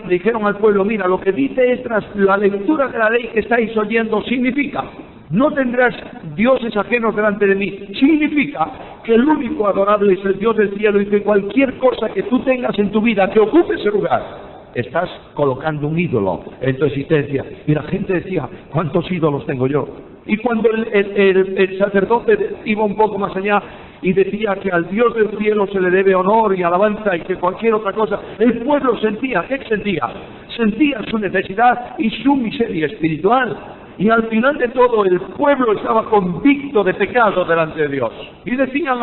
dijeron al pueblo, mira, lo que dice Esdras, la lectura de la ley que estáis oyendo significa, no tendrás dioses ajenos delante de mí. Significa que el único adorable es el Dios del cielo y que cualquier cosa que tú tengas en tu vida que ocupe ese lugar, estás colocando un ídolo en tu existencia. Y la gente decía, ¿cuántos ídolos tengo yo? Y cuando el sacerdote iba un poco más allá y decía que al Dios del cielo se le debe honor y alabanza y que cualquier otra cosa, el pueblo sentía, ¿qué sentía? Sentía su necesidad y su miseria espiritual. Y al final de todo el pueblo estaba convicto de pecado delante de Dios. Y decían,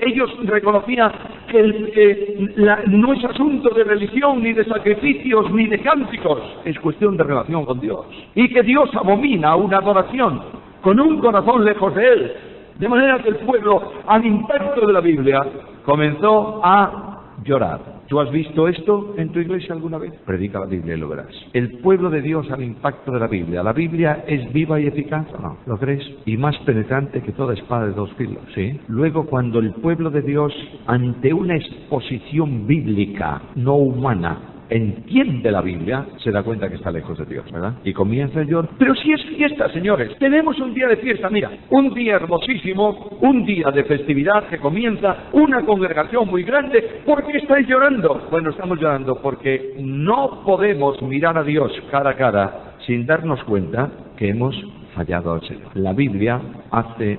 ellos reconocían que no es asunto de religión, ni de sacrificios, ni de cánticos. Es cuestión de relación con Dios. Y que Dios abomina una adoración con un corazón lejos de Él. De manera que el pueblo, al impacto de la Biblia, comenzó a llorar. ¿Tú has visto esto en tu iglesia alguna vez? Predica la Biblia y lo verás. El pueblo de Dios al impacto de la Biblia. ¿La Biblia es viva y eficaz? No. ¿Lo crees? Y más penetrante que toda espada de 2 filos. ¿Sí? Luego, cuando el pueblo de Dios, ante una exposición bíblica, no humana, entiende la Biblia, se da cuenta que está lejos de Dios, ¿verdad? Y comienza a llorar. Pero si es fiesta, señores, tenemos un día de fiesta, mira, un día hermosísimo, un día de festividad que comienza, una congregación muy grande. ¿Por qué estáis llorando? Bueno, estamos llorando porque no podemos mirar a Dios cara a cara sin darnos cuenta que hemos fallado al Señor. La Biblia hace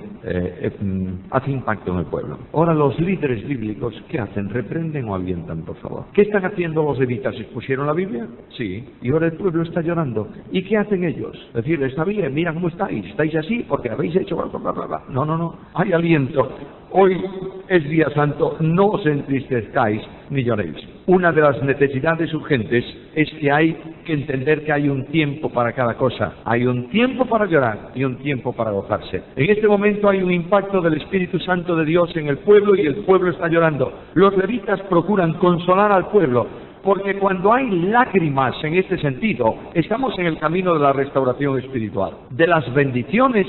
impacto en el pueblo. Ahora los líderes bíblicos, ¿qué hacen? ¿Reprenden o alientan, por favor? ¿Qué están haciendo los levitas? ¿Expusieron la Biblia? Sí. Y ahora el pueblo está llorando. ¿Y qué hacen ellos? Decir, está bien, mira cómo estáis. Estáis así porque habéis hecho bla, bla, bla, bla. No. Hay aliento. Hoy es día santo, no os entristezcáis ni lloréis. Una de las necesidades urgentes es que hay que entender que hay un tiempo para cada cosa. Hay un tiempo para llorar y un tiempo para gozarse. En este momento hay un impacto del Espíritu Santo de Dios en el pueblo y el pueblo está llorando. Los levitas procuran consolar al pueblo porque cuando hay lágrimas en este sentido, estamos en el camino de la restauración espiritual, de las bendiciones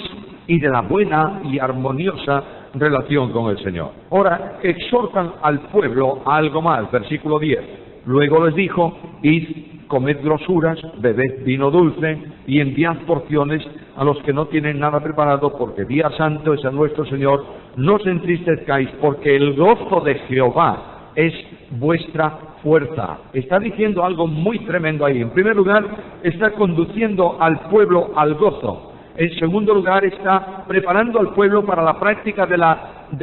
y de la buena y armoniosa relación con el Señor. Ahora, exhortan al pueblo a algo más, versículo 10. Luego les dijo: id, comed grosuras, bebed vino dulce y enviad porciones a los que no tienen nada preparado, porque día santo es a nuestro Señor. No os entristezcáis, porque el gozo de Jehová es vuestra fuerza. Está diciendo algo muy tremendo ahí. En primer lugar, está conduciendo al pueblo al gozo. En segundo lugar, está preparando al pueblo para la práctica de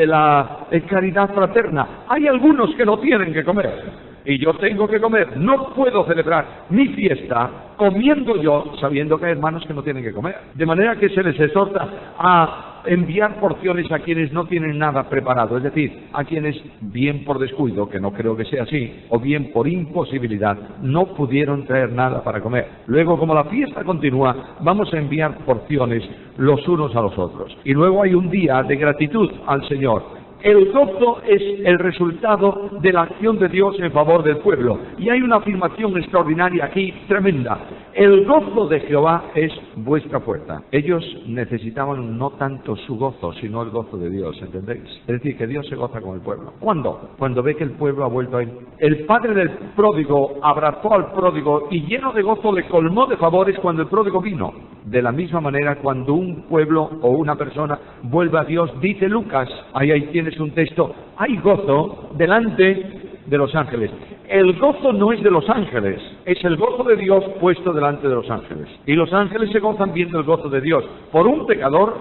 la caridad fraterna. Hay algunos que no tienen que comer, y yo tengo que comer. No puedo celebrar mi fiesta comiendo yo, sabiendo que hay hermanos que no tienen que comer. De manera que se les exhorta a enviar porciones a quienes no tienen nada preparado, es decir, a quienes, bien por descuido, que no creo que sea así, o bien por imposibilidad, no pudieron traer nada para comer. Luego, como la fiesta continúa, vamos a enviar porciones los unos a los otros. Y luego hay un día de gratitud al Señor. El gozo es el resultado de la acción de Dios en favor del pueblo. Y hay una afirmación extraordinaria aquí, tremenda. El gozo de Jehová es vuestra fuerza. Ellos necesitaban no tanto su gozo, sino el gozo de Dios, ¿entendéis? Es decir, que Dios se goza con el pueblo. ¿Cuándo? Cuando ve que el pueblo ha vuelto a él. El padre del pródigo abrazó al pródigo y lleno de gozo le colmó de favores cuando el pródigo vino. De la misma manera, cuando un pueblo o una persona vuelve a Dios, dice Lucas, ahí tienes un texto, hay gozo delante de los ángeles. El gozo no es de los ángeles, es el gozo de Dios puesto delante de los ángeles. Y los ángeles se gozan viendo el gozo de Dios por un pecador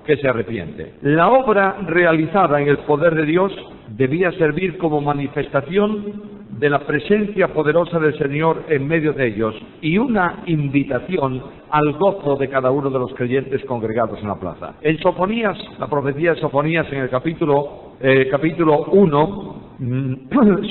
que se arrepiente. La obra realizada en el poder de Dios debía servir como manifestación de la presencia poderosa del Señor en medio de ellos y una invitación al gozo de cada uno de los creyentes congregados en la plaza. En Sofonías, la profecía de Sofonías en el capítulo 1,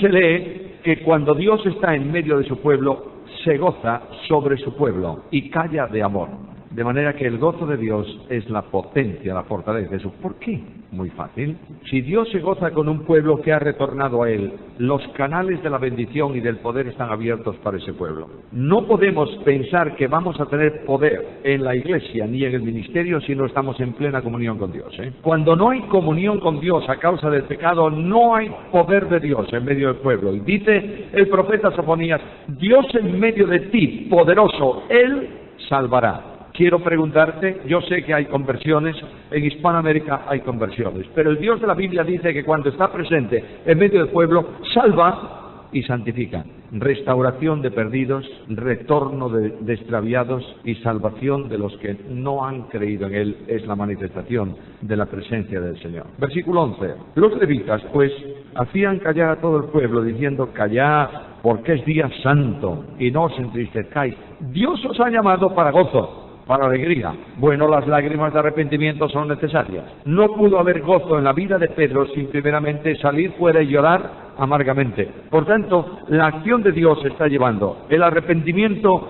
se lee que cuando Dios está en medio de su pueblo, se goza sobre su pueblo y calla de amor. De manera que el gozo de Dios es la potencia, la fortaleza. ¿Por qué? Muy fácil. Si Dios se goza con un pueblo que ha retornado a Él, los canales de la bendición y del poder están abiertos para ese pueblo. No podemos pensar que vamos a tener poder en la iglesia ni en el ministerio si no estamos en plena comunión con Dios. Cuando no hay comunión con Dios a causa del pecado, no hay poder de Dios en medio del pueblo. Y dice el profeta Sofonías: Dios en medio de ti, poderoso, Él salvará. Quiero preguntarte, yo sé que hay conversiones, en Hispanoamérica hay conversiones, pero el Dios de la Biblia dice que cuando está presente en medio del pueblo, salva y santifica. Restauración de perdidos, retorno de extraviados y salvación de los que no han creído en Él es la manifestación de la presencia del Señor. Versículo 11. Los levitas, pues, hacían callar a todo el pueblo, diciendo: callad, porque es día santo, y no os entristezcáis. Dios os ha llamado para gozo, para alegría. Bueno, las lágrimas de arrepentimiento son necesarias. No pudo haber gozo en la vida de Pedro sin primeramente salir fuera y llorar amargamente. Por tanto, la acción de Dios está llevando el arrepentimiento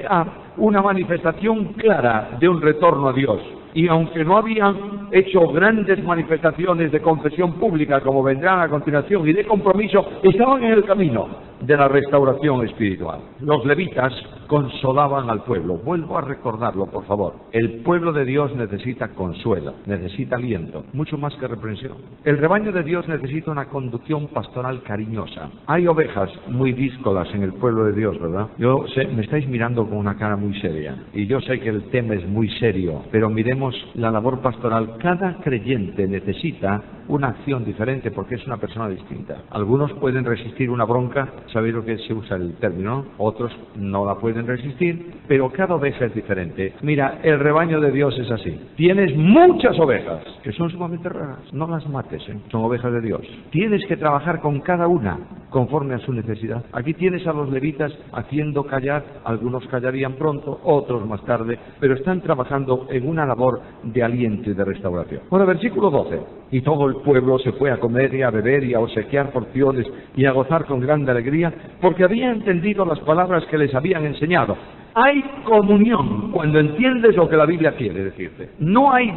a una manifestación clara de un retorno a Dios. Y aunque no habían hecho grandes manifestaciones de confesión pública como vendrán a continuación y de compromiso, estaban en el camino de la restauración espiritual. Los levitas consolaban al pueblo. Vuelvo a recordarlo, por favor. El pueblo de Dios necesita consuelo, necesita aliento, mucho más que reprensión. El rebaño de Dios necesita una conducción pastoral cariñosa. Hay ovejas muy díscolas en el pueblo de Dios, ¿verdad? Yo sé, me estáis mirando con una cara muy seria, y yo sé que el tema es muy serio, pero miremos la labor pastoral. Cada creyente necesita una acción diferente porque es una persona distinta. Algunos pueden resistir una bronca, sabéis lo que se usa el término, otros no la pueden resistir, pero cada oveja es diferente. Mira, el rebaño de Dios es así. Tienes muchas ovejas que son sumamente raras, no las mates, son ovejas de Dios. Tienes que trabajar con cada una conforme a su necesidad. Aquí tienes a los levitas haciendo callar, algunos callarían pronto, otros más tarde, pero están trabajando en una labor de aliento y de restauración. Bueno, versículo 12. Y todo el pueblo se fue a comer y a beber y a obsequiar porciones y a gozar con grande alegría, porque había entendido las palabras que les habían enseñado. Hay comunión cuando entiendes lo que la Biblia quiere decirte. No hay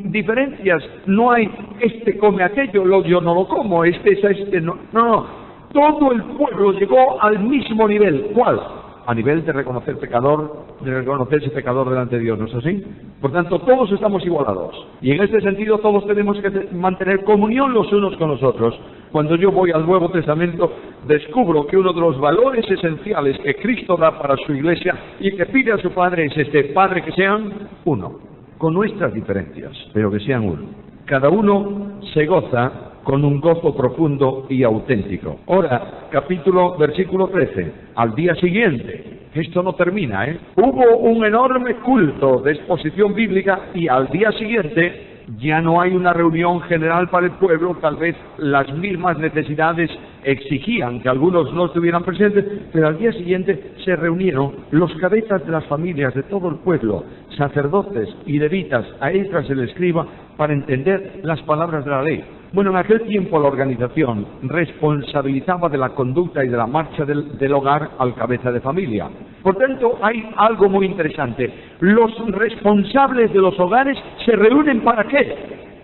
diferencias, no hay este come aquello, yo no lo como, este no. No. todo el pueblo llegó al mismo nivel. ¿Cuál? A nivel de reconocerse pecador delante de Dios, ¿no es así? Por tanto, todos estamos igualados. Y en este sentido, todos tenemos que mantener comunión los unos con los otros. Cuando yo voy al Nuevo Testamento, descubro que uno de los valores esenciales que Cristo da para su iglesia y que pide a su Padre es Padre, que sean uno, con nuestras diferencias, pero que sean uno. Cada uno se goza con un gozo profundo y auténtico. Ahora, versículo 13. Al día siguiente, esto no termina, hubo un enorme culto de exposición bíblica y al día siguiente ya no hay una reunión general para el pueblo. Tal vez las mismas necesidades exigían que algunos no estuvieran presentes, pero al día siguiente se reunieron los cabezas de las familias de todo el pueblo, sacerdotes y levitas, a Esdras el escriba, para entender las palabras de la ley. Bueno, en aquel tiempo la organización responsabilizaba de la conducta y de la marcha del hogar al cabeza de familia. Por tanto, hay algo muy interesante. Los responsables de los hogares se reúnen ¿para qué?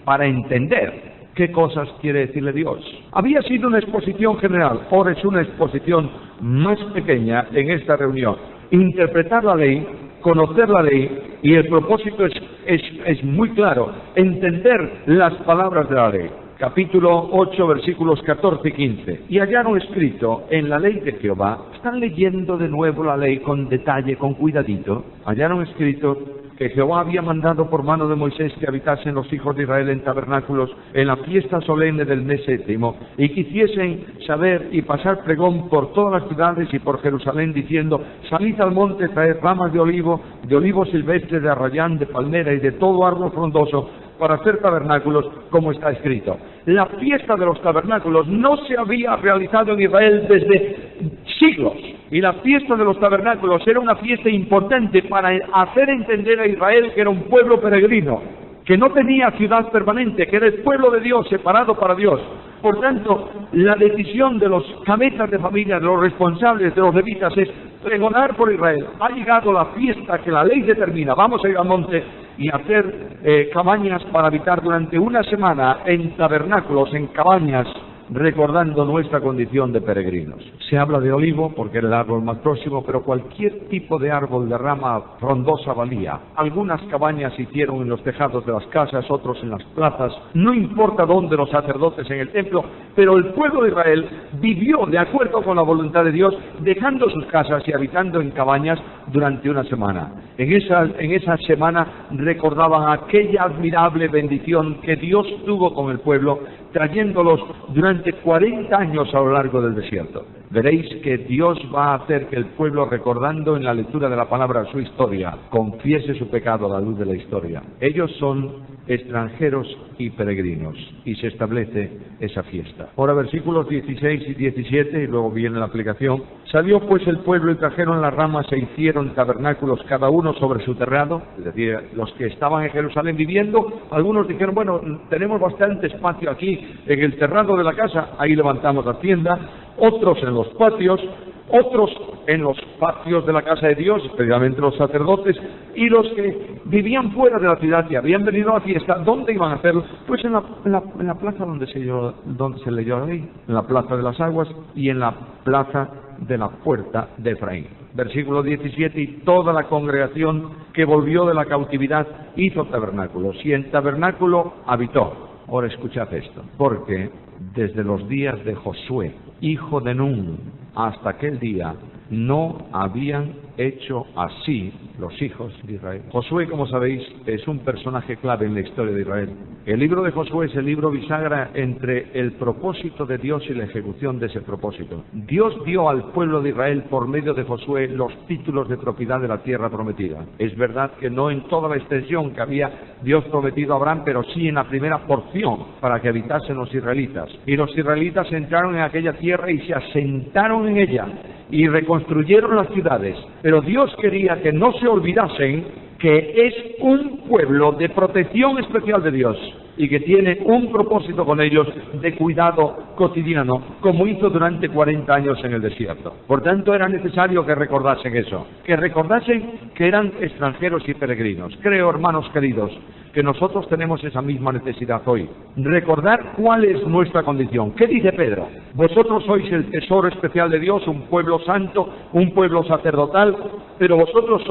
Para entender qué cosas quiere decirle Dios. Había sido una exposición general, ahora es una exposición más pequeña en esta reunión. Interpretar la ley, conocer la ley, y el propósito es muy claro, entender las palabras de la ley. Capítulo 8, versículos 14 y 15. Y hallaron escrito en la ley de Jehová, están leyendo de nuevo la ley con detalle, con cuidadito, hallaron escrito que Jehová había mandado por mano de Moisés que habitasen los hijos de Israel en tabernáculos en la fiesta solemne del mes séptimo, y que hiciesen saber y pasar pregón por todas las ciudades y por Jerusalén, diciendo: salid al monte, traed ramas de olivo silvestre, de arrayán, de palmera y de todo árbol frondoso, para hacer tabernáculos, como está escrito. La fiesta de los tabernáculos no se había realizado en Israel desde siglos, y la fiesta de los tabernáculos era una fiesta importante para hacer entender a Israel que era un pueblo peregrino, que no tenía ciudad permanente, que era el pueblo de Dios, separado para Dios. Por tanto, la decisión de los cabezas de familia, de los responsables, de los levitas, es pregonar por Israel. Ha llegado la fiesta que la ley determina, vamos a ir al monte y hacer cabañas para habitar durante una semana en tabernáculos, en cabañas, recordando nuestra condición de peregrinos. Se habla de olivo porque era el árbol más próximo, pero cualquier tipo de árbol de rama frondosa valía. Algunas cabañas se hicieron en los tejados de las casas, otros en las plazas, no importa dónde, los sacerdotes en el templo, pero el pueblo de Israel vivió de acuerdo con la voluntad de Dios, dejando sus casas y habitando en cabañas durante una semana. En esa semana recordaban aquella admirable bendición que Dios tuvo con el pueblo, trayéndolos durante 40 años a lo largo del desierto. Veréis que Dios va a hacer que el pueblo, recordando en la lectura de la palabra su historia, confiese su pecado a la luz de la historia. Ellos son extranjeros y peregrinos, y se establece esa fiesta. Ahora versículos 16 y 17, y luego viene la aplicación. Salió pues el pueblo y trajeron las ramas e hicieron tabernáculos cada uno sobre su terrado, es decir, los que estaban en Jerusalén viviendo, algunos dijeron: bueno, tenemos bastante espacio aquí en el terrado de la casa, ahí levantamos la tienda. Otros en los patios, otros en los patios de la casa de Dios, especialmente los sacerdotes, y los que vivían fuera de la ciudad y habían venido a la fiesta. ¿Dónde iban a hacerlo? Pues en la plaza donde se leyó la ley, en la plaza de las aguas y en la plaza de la puerta de Efraín. Versículo 17, y toda la congregación que volvió de la cautividad hizo tabernáculos, y en tabernáculo habitó. Ahora escuchad esto, porque desde los días de Josué, hijo de Nun, hasta aquel día, no habían hecho así los hijos de Israel. Josué, como sabéis, es un personaje clave en la historia de Israel. El libro de Josué es el libro bisagra entre el propósito de Dios y la ejecución de ese propósito. Dios dio al pueblo de Israel, por medio de Josué, los títulos de propiedad de la tierra prometida. Es verdad que no en toda la extensión que había Dios prometido a Abraham, pero sí en la primera porción para que habitasen los israelitas. Y los israelitas entraron en aquella tierra y se asentaron en ella y reconstruyeron las ciudades. Pero Dios quería que no se olvidasen que es un pueblo de protección especial de Dios. y que tiene un propósito con ellos de cuidado cotidiano, como hizo durante 40 años en el desierto. Por tanto, era necesario que recordasen eso, que recordasen que eran extranjeros y peregrinos. Creo, hermanos queridos, que nosotros tenemos esa misma necesidad hoy. Recordar cuál es nuestra condición. ¿Qué dice Pedro? Vosotros sois el tesoro especial de Dios, un pueblo santo, un pueblo sacerdotal, pero vosotros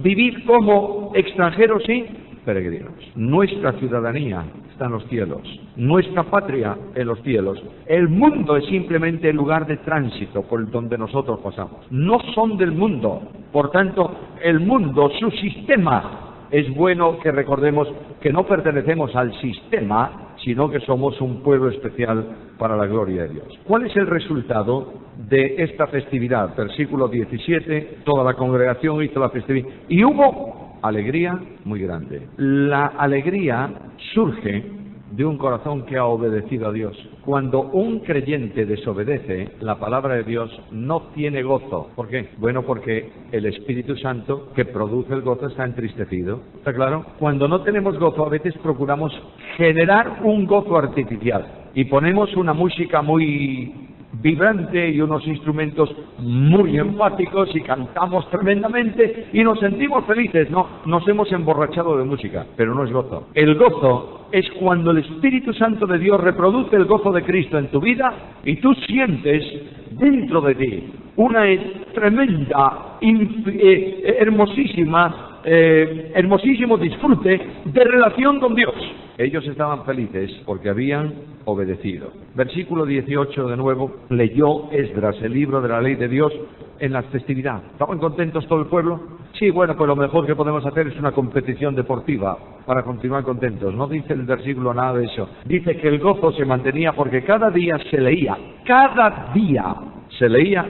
vivid como extranjeros y peregrinos. Nuestra ciudadanía está en los cielos, nuestra patria en los cielos. El mundo es simplemente el lugar de tránsito por donde nosotros pasamos. No son del mundo, por tanto, el mundo, su sistema. Es bueno que recordemos que no pertenecemos al sistema, sino que somos un pueblo especial para la gloria de Dios. ¿Cuál es el resultado de esta festividad? Versículo 17, toda la congregación hizo la festividad y hubo alegría muy grande. La alegría surge de un corazón que ha obedecido a Dios. Cuando un creyente desobedece, la palabra de Dios no tiene gozo. ¿Por qué? Bueno, porque el Espíritu Santo que produce el gozo está entristecido. ¿Está claro? Cuando no tenemos gozo, a veces procuramos generar un gozo artificial y ponemos una música muy vibrante y unos instrumentos muy enfáticos y cantamos tremendamente y nos sentimos felices. No, nos hemos emborrachado de música, pero no es gozo. El gozo es cuando el Espíritu Santo de Dios reproduce el gozo de Cristo en tu vida y tú sientes dentro de ti una tremenda, hermosísimo disfrute de relación con Dios. Ellos estaban felices porque habían obedecido. Versículo 18 de nuevo, leyó Esdras el libro de la ley de Dios en la festividad. ¿Estaban contentos todo el pueblo? Sí, bueno, pues lo mejor que podemos hacer es una competición deportiva para continuar contentos. No dice el versículo nada de eso. Dice que el gozo se mantenía porque cada día se leía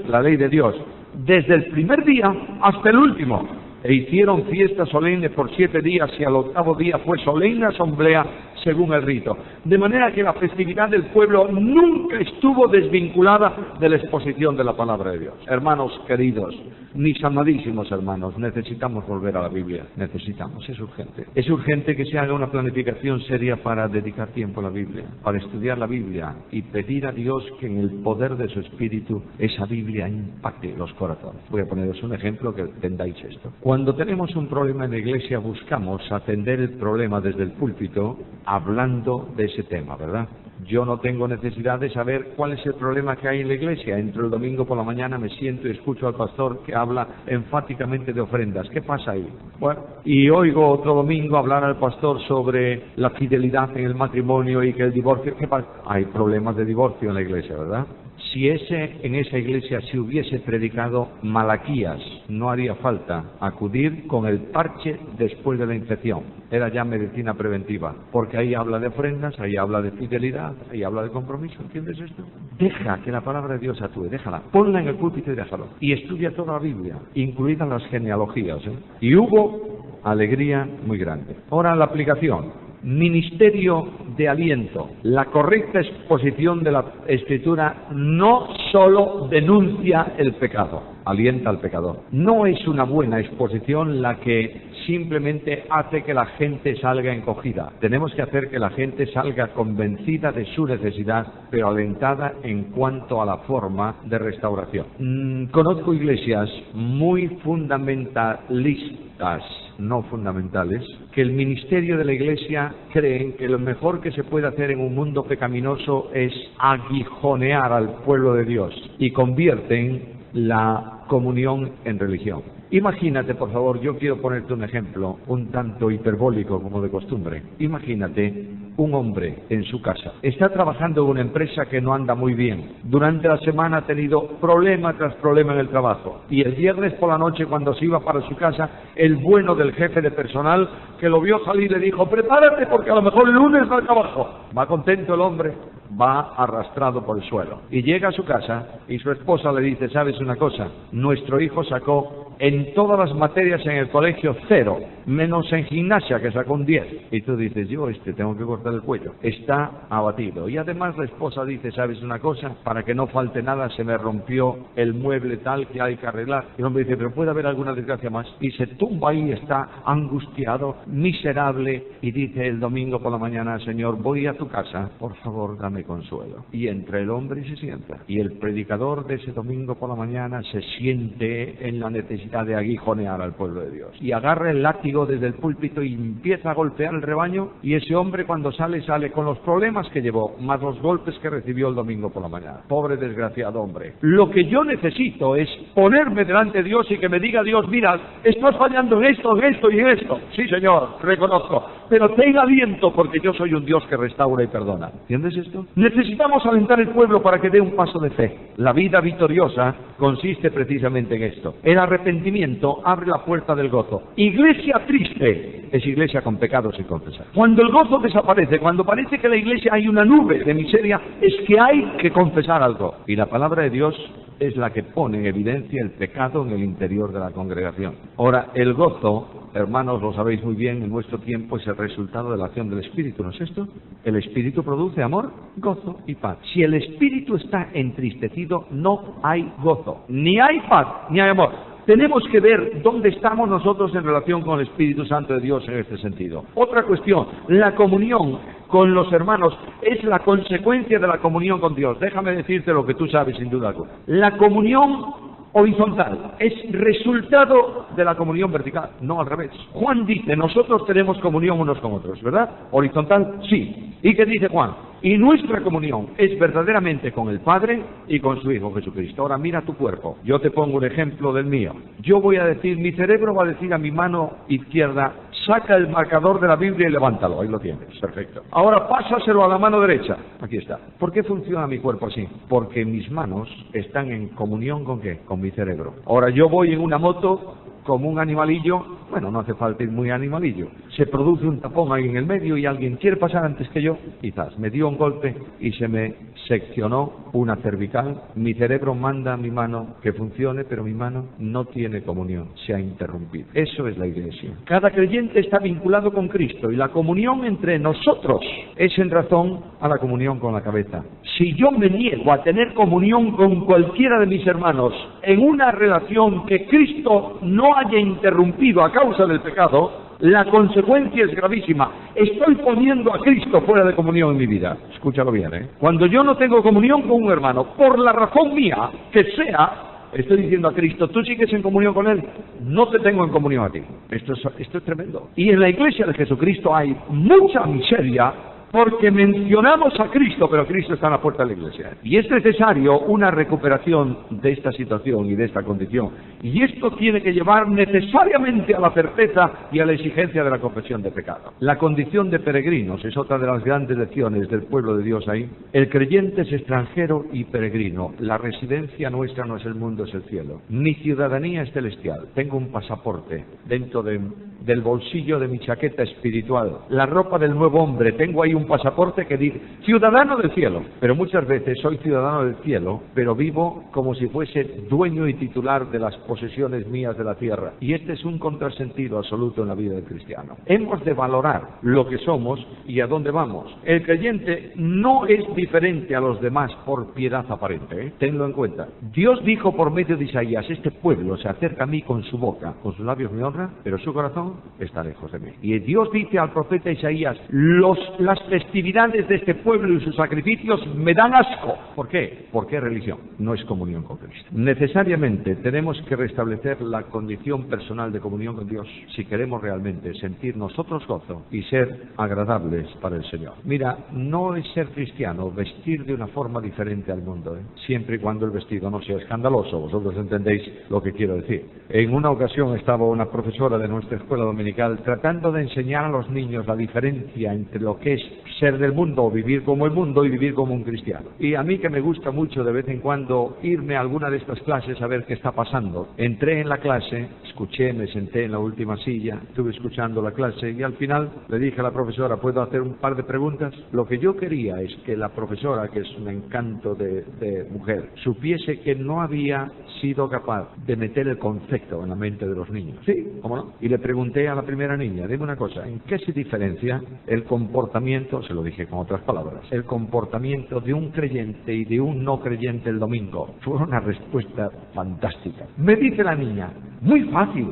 la ley de Dios, desde el primer día hasta el último. E hicieron fiesta solemne por 7 días y al 8º día fue solemne asamblea según el rito. De manera que la festividad del pueblo nunca estuvo desvinculada de la exposición de la palabra de Dios. Hermanos queridos, mis amadísimos hermanos, necesitamos volver a la Biblia. Necesitamos, es urgente. Es urgente que se haga una planificación seria para dedicar tiempo a la Biblia, para estudiar la Biblia y pedir a Dios que en el poder de su Espíritu esa Biblia impacte los corazones. Voy a poneros un ejemplo que entendáis esto. Cuando tenemos un problema en la iglesia buscamos atender el problema desde el púlpito hablando de ese tema, ¿verdad? Yo no tengo necesidad de saber cuál es el problema que hay en la iglesia. Entro el domingo por la mañana, me siento y escucho al pastor que habla enfáticamente de ofrendas. ¿Qué pasa ahí? Bueno, y oigo otro domingo hablar al pastor sobre la fidelidad en el matrimonio y que el divorcio... ¿Qué pasa? Hay problemas de divorcio en la iglesia, ¿verdad? Si en esa iglesia se hubiese predicado Malaquías, no haría falta acudir con el parche después de la infección. Era ya medicina preventiva, porque ahí habla de ofrendas, ahí habla de fidelidad, ahí habla de compromiso. ¿Entiendes esto? Deja que la palabra de Dios actúe, déjala, ponla en el púlpito y déjalo. Y estudia toda la Biblia, incluidas las genealogías, ¿eh? Y hubo alegría muy grande. Ahora la aplicación. Ministerio de aliento. La correcta exposición de la Escritura no solo denuncia el pecado, alienta al pecador. No es una buena exposición la que simplemente hace que la gente salga encogida. Tenemos que hacer que la gente salga convencida de su necesidad, pero alentada en cuanto a la forma de restauración. Conozco iglesias muy fundamentalistas, no fundamentales, que el ministerio de la iglesia creen que lo mejor que se puede hacer en un mundo pecaminoso es aguijonear al pueblo de Dios y convierten la comunión en religión. Imagínate, por favor, yo quiero ponerte un ejemplo un tanto hiperbólico como de costumbre. Imagínate un hombre en su casa. Está trabajando en una empresa que no anda muy bien. Durante la semana ha tenido problema tras problema en el trabajo. Y el viernes por la noche, cuando se iba para su casa, el bueno del jefe de personal, que lo vio salir, le dijo: prepárate porque a lo mejor el lunes va al trabajo. Va contento el hombre, va arrastrado por el suelo. Y llega a su casa y su esposa le dice: ¿sabes una cosa? Nuestro hijo sacó en todas las materias en el colegio 0, menos en gimnasia, que sacó un 10. Y tú dices, yo tengo que cortar el cuello. Está abatido. Y además la esposa dice, ¿sabes una cosa? Para que no falte nada, se me rompió el mueble tal que hay que arreglar. Y el hombre dice, pero puede haber alguna desgracia más. Y se tumba ahí, está angustiado, miserable, y dice el domingo por la mañana, Señor, voy a tu casa, por favor, dame consuelo. Y entra el hombre y se sienta. Y el predicador de ese domingo por la mañana se siente en la necesidad de aguijonear al pueblo de Dios. Y agarra el látigo desde el púlpito y empieza a golpear el rebaño, y ese hombre cuando sale con los problemas que llevó, más los golpes que recibió el domingo por la mañana. Pobre desgraciado hombre. Lo que yo necesito es ponerme delante de Dios y que me diga Dios, mira, estás fallando en esto y en esto. Sí, Señor, reconozco. Pero ten aliento porque yo soy un Dios que restaura y perdona. ¿Entiendes esto? Necesitamos alentar el pueblo para que dé un paso de fe. La vida victoriosa consiste precisamente en esto. El arrepentimiento abre la puerta del gozo. Iglesia triste es iglesia con pecados sin confesar. Cuando el gozo desaparece, cuando parece que en la iglesia hay una nube de miseria, es que hay que confesar algo. Y la palabra de Dios es la que pone en evidencia el pecado en el interior de la congregación. Ahora, el gozo, hermanos, lo sabéis muy bien, en nuestro tiempo es el resultado de la acción del Espíritu, ¿no es esto? El Espíritu produce amor, gozo y paz. Si el Espíritu está entristecido, no hay gozo, ni hay paz, ni hay amor. Tenemos que ver dónde estamos nosotros en relación con el Espíritu Santo de Dios en este sentido. Otra cuestión, la comunión con los hermanos es la consecuencia de la comunión con Dios. Déjame decirte lo que tú sabes sin duda alguna. La comunión horizontal es resultado de la comunión vertical, no al revés. Juan dice, nosotros tenemos comunión unos con otros, ¿verdad? Horizontal, sí. ¿Y qué dice Juan? Y nuestra comunión es verdaderamente con el Padre y con su Hijo Jesucristo. Ahora mira tu cuerpo. Yo te pongo un ejemplo del mío. Yo voy a decir, mi cerebro va a decir a mi mano izquierda, saca el marcador de la Biblia y levántalo. Ahí lo tienes. Perfecto. Ahora pásaselo a la mano derecha. Aquí está. ¿Por qué funciona mi cuerpo así? Porque mis manos están en comunión ¿con qué? Con mi cerebro. Ahora yo voy en una moto como un animalillo, bueno, no hace falta ir muy animalillo, se produce un tapón ahí en el medio y alguien quiere pasar antes que yo, quizás, me dio un golpe y se me seccionó una cervical, mi cerebro manda a mi mano que funcione, pero mi mano no tiene comunión, se ha interrumpido. Eso es la iglesia. Cada creyente está vinculado con Cristo y la comunión entre nosotros es en razón a la comunión con la cabeza. Si yo me niego a tener comunión con cualquiera de mis hermanos en una relación que Cristo no haya interrumpido a causa del pecado, la consecuencia es gravísima. Estoy poniendo a Cristo fuera de comunión en mi vida. Escúchalo bien, ¿eh? Cuando yo no tengo comunión con un hermano, por la razón mía que sea, estoy diciendo a Cristo, ¿tú sigues en comunión con Él? No te tengo en comunión a ti. Esto es tremendo. Y en la iglesia de Jesucristo hay mucha miseria porque mencionamos a Cristo, pero Cristo está en la puerta de la iglesia. Y es necesario una recuperación de esta situación y de esta condición. Y esto tiene que llevar necesariamente a la certeza y a la exigencia de la confesión de pecado. La condición de peregrinos es otra de las grandes lecciones del pueblo de Dios ahí. El creyente es extranjero y peregrino. La residencia nuestra no es el mundo, es el cielo. Mi ciudadanía es celestial. Tengo un pasaporte dentro del bolsillo de mi chaqueta espiritual. La ropa del nuevo hombre. Tengo ahí un pasaporte que dice ciudadano del cielo, pero muchas veces soy ciudadano del cielo, pero vivo como si fuese dueño y titular de las posesiones mías de la tierra, y este es un contrasentido absoluto en la vida del cristiano. Hemos de valorar lo que somos y a dónde vamos. El creyente no es diferente a los demás por piedad aparente, ¿eh? Tenlo en cuenta. Dios dijo por medio de Isaías, este pueblo se acerca a mí con su boca, con sus labios me honra, pero su corazón está lejos de mí. Y Dios dice al profeta Isaías, las festividades de este pueblo y sus sacrificios me dan asco. ¿Por qué? Porque es religión, no es comunión con Cristo. Necesariamente tenemos que restablecer la condición personal de comunión con Dios si queremos realmente sentir nosotros gozo y ser agradables para el Señor. Mira, no es ser cristiano vestir de una forma diferente al mundo, ¿eh? Siempre y cuando el vestido no sea escandaloso. Vosotros entendéis lo que quiero decir. En una ocasión estaba una profesora de nuestra escuela dominical tratando de enseñar a los niños la diferencia entre lo que es ser del mundo o vivir como el mundo y vivir como un cristiano. Y a mí, que me gusta mucho de vez en cuando irme a alguna de estas clases a ver qué está pasando, entré en la clase, escuché, me senté en la última silla, estuve escuchando la clase y al final le dije a la profesora, ¿puedo hacer un par de preguntas? Lo que yo quería es que la profesora, que es un encanto de mujer, supiese que no había sido capaz de meter el concepto en la mente de los niños. Sí, ¿cómo no? Y le pregunté a la primera niña, dime una cosa, ¿en qué se diferencia el comportamiento, se lo dije con otras palabras, el comportamiento de un creyente y de un no creyente el domingo? Fue una respuesta fantástica. Me dice la niña, muy fácil,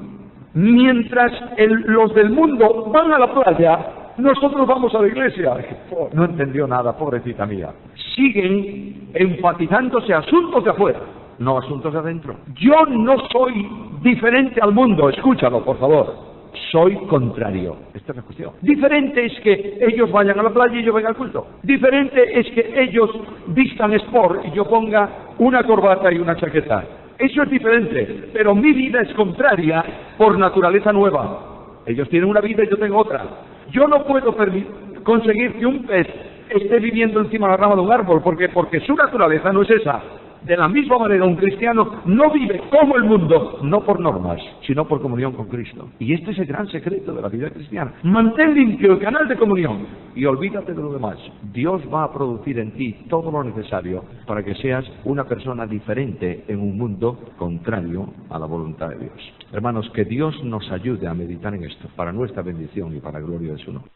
mientras los del mundo van a la playa, nosotros vamos a la iglesia. No entendió nada, pobrecita mía. Siguen enfatizándose asuntos de afuera, no asuntos de adentro. Yo no soy diferente al mundo, escúchalo por favor. Soy contrario. Esta es la cuestión. Diferente es que ellos vayan a la playa y yo venga al culto. Diferente es que ellos vistan sport y yo ponga una corbata y una chaqueta. Eso es diferente, pero mi vida es contraria por naturaleza nueva. Ellos tienen una vida y yo tengo otra. Yo no puedo conseguir que un pez esté viviendo encima de la rama de un árbol, porque su naturaleza no es esa. De la misma manera, un cristiano no vive como el mundo, no por normas, sino por comunión con Cristo. Y este es el gran secreto de la vida cristiana. Mantén limpio el canal de comunión y olvídate de lo demás. Dios va a producir en ti todo lo necesario para que seas una persona diferente en un mundo contrario a la voluntad de Dios. Hermanos, que Dios nos ayude a meditar en esto, para nuestra bendición y para la gloria de su nombre.